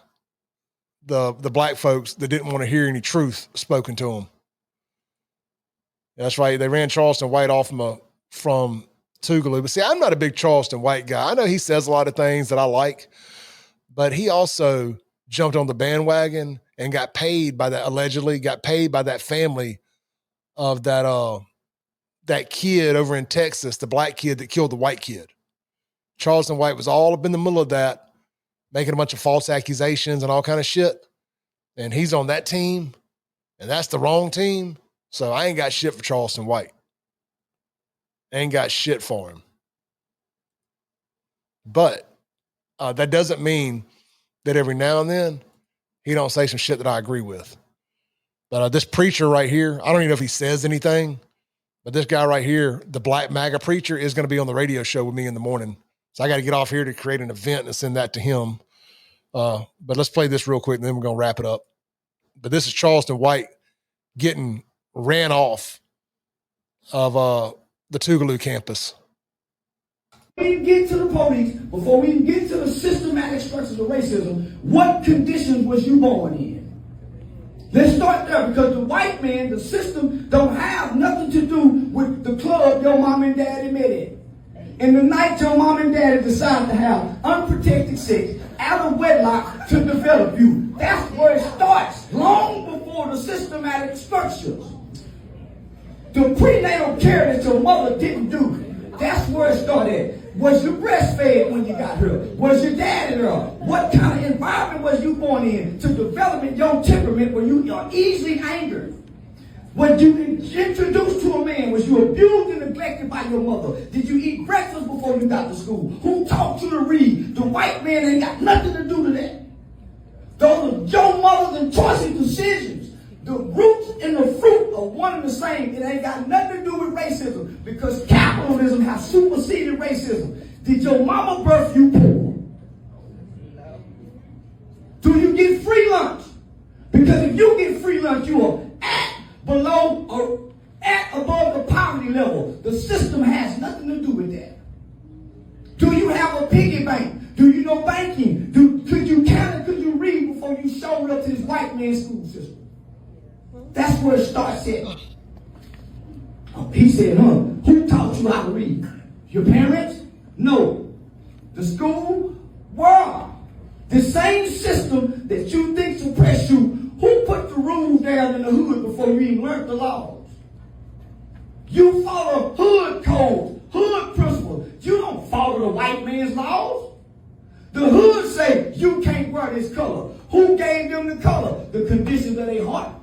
the black folks that didn't want to hear any truth spoken to them. That's right. They ran Charleston White off from Tougaloo. But see, I'm not a big Charleston White guy. I know he says a lot of things that I like, but he also jumped on the bandwagon and allegedly got paid by that family of that kid over in Texas, the black kid that killed the white kid. Charleston White was all up in the middle of that, making a bunch of false accusations and all kind of shit. And he's on that team, and that's the wrong team. So I ain't got shit for Charleston White. Ain't got shit for him. But that doesn't mean that every now and then he don't say some shit that I agree with. But this preacher right here, I don't even know if he says anything, but this guy right here, the Black MAGA preacher, is going to be on the radio show with me in the morning. So I got to get off here to create an event and send that to him. But let's play this real quick, and then we're going to wrap it up. But this is Charleston White getting ran off of the Tougaloo campus. We even get to the police, before we even get to the systematic structures of racism, what conditions was you born in? Let's start there, because the white man, the system, don't have nothing to do with the club your mom and daddy met in. And the night your mom and daddy decided to have unprotected sex out of wedlock to develop you. That's where it starts, long before the systematic structures. The prenatal care that your mother didn't do, that's where it started. Was you breastfed when you got her? Was your daddy there? What kind of environment was you born in to develop your temperament where you are easily angered? When you introduced to a man, was you abused and neglected by your mother? Did you eat breakfast before you got to school? Who taught you to read? The white man ain't got nothing to do to that. Those are your mother's and choices decisions. The roots and the fruit are one and the same. It ain't got nothing to do with racism, because capitalism has superseded racism. Did your mama birth you poor? Do you get free lunch? Because if you get free lunch, you are at below or at above the poverty level. The system has nothing to do with that. Do you have a piggy bank? Do you know banking? Could you count it? Could you read before you showed up to this white man's school system? That's where it starts at. He said, who taught you how to read? Your parents? No. The school? Where? The same system that you think suppressed you. Who put the rules down in the hood before you even learned the laws? You follow hood codes, hood principles. You don't follow the white man's laws. The hood say you can't wear this color. Who gave them the color? The conditions of their heart.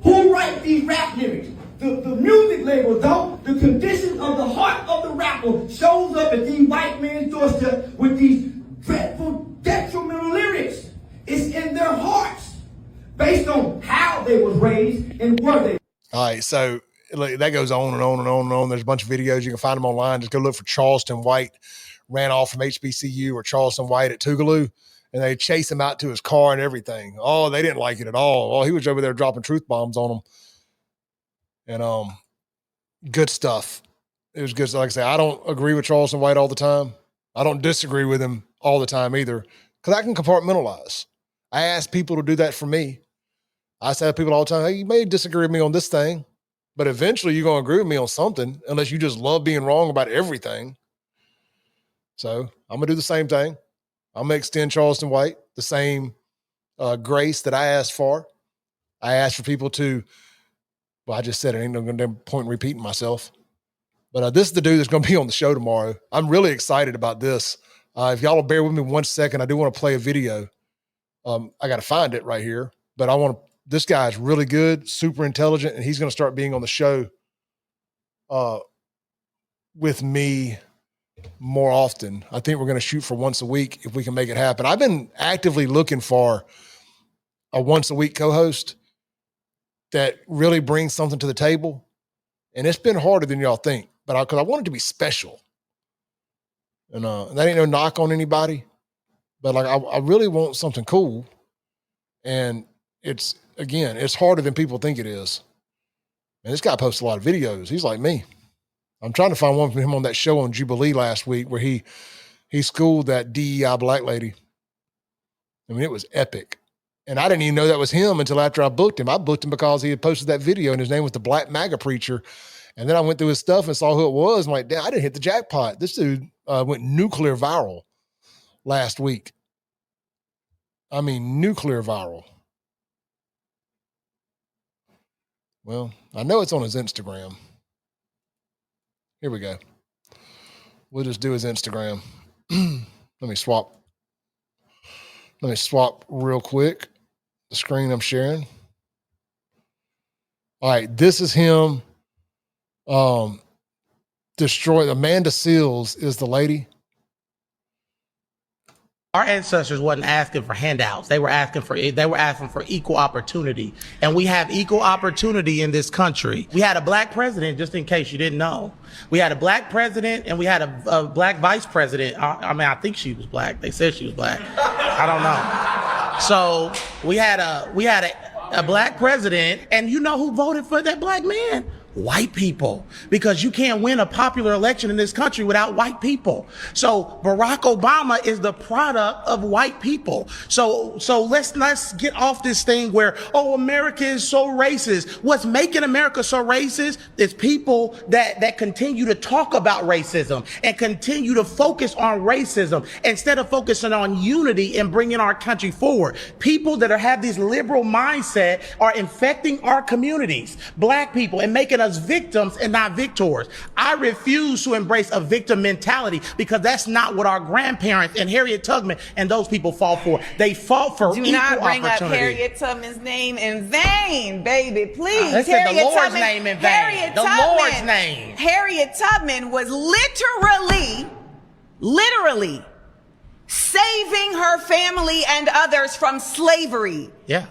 Who write these rap lyrics? The music label don't. The condition of the heart of the rapper shows up at these white men's doorstep with these dreadful, detrimental lyrics. It's in their hearts, based on how they was raised and where they. All right, so that goes on and on and on and on. There's a bunch of videos. You can find them online. Just go look for Charleston White ran off from HBCU or Charleston White at Tougaloo. And they chase him out to his car and everything. Oh, they didn't like it at all. Oh, he was over there dropping truth bombs on them. And good stuff. It was good. Like I say, I don't agree with Charleston White all the time. I don't disagree with him all the time either, because I can compartmentalize. I ask people to do that for me. I say to people all the time, hey, you may disagree with me on this thing, but eventually you're going to agree with me on something, unless you just love being wrong about everything. So I'm going to do the same thing. I'm going to extend Charleston White the same grace that I asked for. I asked for people to, well, I just said it. Ain't no point in repeating myself. But this is the dude that's going to be on the show tomorrow. I'm really excited about this. If y'all will bear with me 1 second, I do want to play a video. I got to find it right here. But this guy is really good, super intelligent, and he's going to start being on the show with me more often. I think we're going to shoot for once a week if we can make it happen. I've been actively looking for a once a week co-host that really brings something to the table. And it's been harder than y'all think, but because I want it to be special. And that ain't no knock on anybody, but like, I really want something cool. And it's harder than people think it is. And this guy posts a lot of videos. He's like me. I'm trying to find one from him on that show on Jubilee last week where he schooled that DEI black lady. I mean, it was epic. And I didn't even know that was him until after I booked him. I booked him because he had posted that video and his name was the Black MAGA Preacher. And then I went through his stuff and saw who it was. I'm like, damn, I didn't hit the jackpot. This dude went nuclear viral last week. I mean, nuclear viral. Well, I know it's on his Instagram. Here we go. We'll just do his Instagram. Let me swap real quick the screen I'm sharing. All right, this is him. Destroy Amanda Seals is the lady. Our ancestors wasn't asking for handouts. They were asking for equal opportunity. And we have equal opportunity in this country. We had a black president, just in case you didn't know. We had a black president and we had a black vice president. I mean, I think she was black. They said she was black. I don't know. So we had a black president, and you know who voted for that black man? White people, because you can't win a popular election in this country without white people. So Barack Obama is the product of white people. So let's get off this thing where, oh, America is so racist. What's making America so racist is people that continue to talk about racism and continue to focus on racism instead of focusing on unity and bringing our country forward. People that have this liberal mindset are infecting our communities, black people, and making us victims and not victors. I refuse to embrace a victim mentality, because that's not what our grandparents and Harriet Tubman and those people fought for. They fought for equal opportunity. Do not bring up Harriet Tubman's name in vain, baby, please. They said the Lord's name in vain. The Lord's name. Harriet Tubman was literally saving her family and others from slavery. Yeah.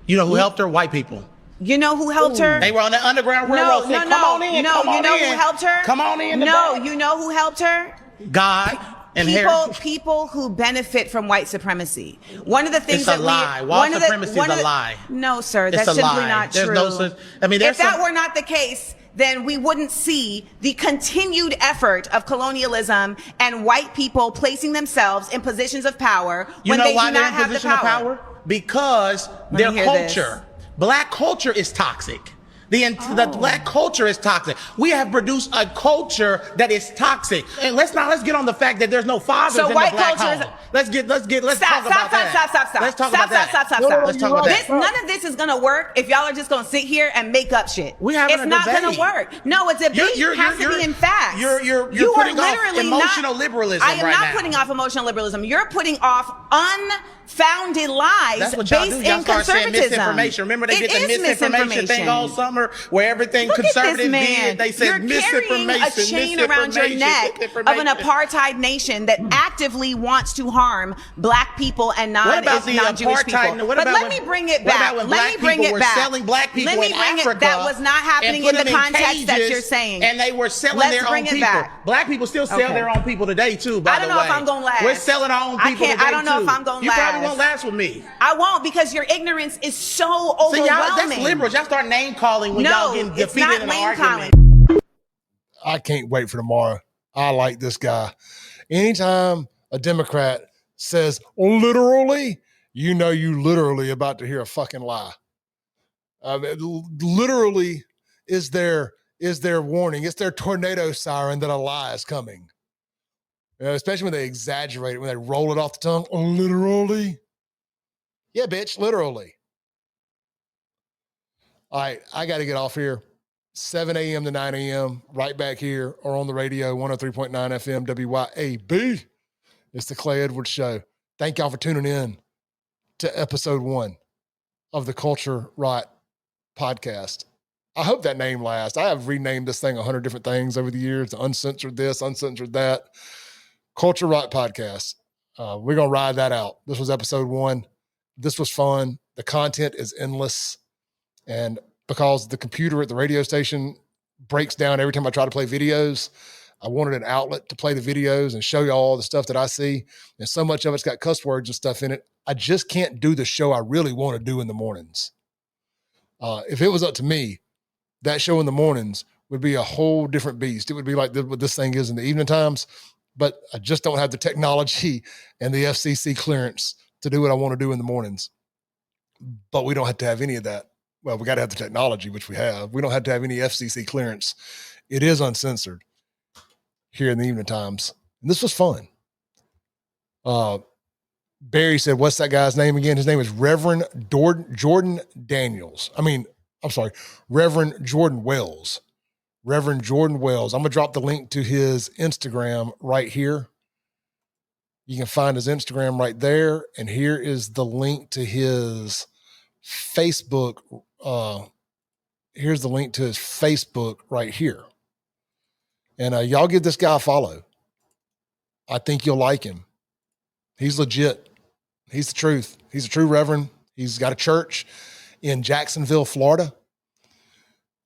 You know who helped her? White people. You know who helped her? They were on the Underground Railroad. Come on in. No, you know who helped her? Come on in. No, you know who helped her? God and people who benefit from white supremacy. One of the things it's a lie. White supremacy is a lie. No, sir, that's simply not true. There's no such. I mean, if that were not the case, then we wouldn't see the continued effort of colonialism and white people placing themselves in positions of power when they do not have the power. Because their culture. Black culture is toxic. The black culture is toxic. We have produced a culture that is toxic. And let's get on the fact that there's no fathers in the black home. Let's talk about that. Let's talk about that. None of this is gonna work if y'all are just gonna sit here and make up shit. It's not gonna work. No, it's a debate. It has to be in facts. You're putting off emotional liberalism right now. I am not putting off emotional liberalism. You're putting off unfounded lies based in conservatism. Misinformation. Remember they did the misinformation thing all summer, where everything conservative did. They said misinformation. You're carrying a chain around your neck of an apartheid nation that actively wants to harm black people and non-Jewish people. But let me bring it back. Let me bring it back. Selling black people in Africa. That was not happening in the context that you're saying. And they were selling their own people. Black people still sell their own people today too, by the way. I don't know if I'm going to last. We're selling our own people today too. I don't know if I'm going to last. You probably won't last with me. I won't, because your ignorance is so overwhelming. See, that's liberals. Y'all start name calling when y'all getting defeated in an argument. I can't wait for tomorrow. I like this guy. Anytime a Democrat says literally, you know you literally about to hear a fucking lie. Literally is their warning. It's their tornado siren that a lie is coming. Especially when they exaggerate it, when they roll it off the tongue. Literally. Yeah, bitch, literally. All right, I got to get off here. 7 a.m. to 9 a.m. right back here or on the radio, 103.9 FM, WYAB. It's the Clay Edwards Show. Thank y'all for tuning in to episode 1 of the Culture Right podcast. I hope that name lasts. I have renamed this thing 100 different things over the years. The Uncensored this, Uncensored that. Culture Right podcast. We're going to ride that out. This was episode 1. This was fun. The content is endless. And because the computer at the radio station breaks down every time I try to play videos, I wanted an outlet to play the videos and show you all the stuff that I see. And so much of it's got cuss words and stuff in it. I just can't do the show I really want to do in the mornings. If it was up to me, that show in the mornings would be a whole different beast. It would be like what this thing is in the evening times, but I just don't have the technology and the FCC clearance to do what I want to do in the mornings. But we don't have to have any of that. Well, we got to have the technology, which we have. We don't have to have any FCC clearance. It is uncensored here in the evening times. And this was fun. Barry said, what's that guy's name again? His name is Reverend Jordan Daniels. Reverend Jordan Wells. Reverend Jordan Wells. I'm going to drop the link to his Instagram right here. You can find his Instagram right there. And here is the link to his Facebook. Here's the link to his Facebook right here. And y'all give this guy a follow. I think you'll like him. He's legit. He's the truth. He's a true reverend. He's got a church in Jacksonville, Florida.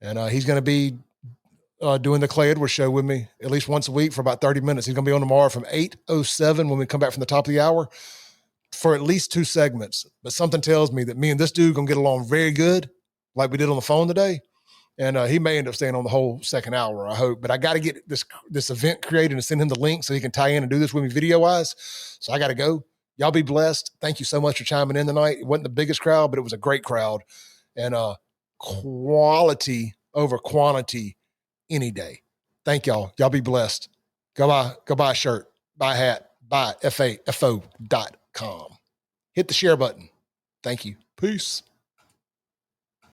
And he's going to be doing the Clay Edwards show with me at least once a week for about 30 minutes. He's going to be on tomorrow from 8:07 when we come back from the top of the hour for at least 2 segments. But something tells me that me and this dude going to get along very good, like we did on the phone today. And he may end up staying on the whole second hour, I hope. But I got to get this event created and send him the link so he can tie in and do this with me video-wise. So I got to go. Y'all be blessed. Thank you so much for chiming in tonight. It wasn't the biggest crowd, but it was a great crowd. And quality over quantity any day. Thank y'all. Y'all be blessed. Go buy a shirt, buy a hat, buy FAFO.com. Hit the share button. Thank you. Peace.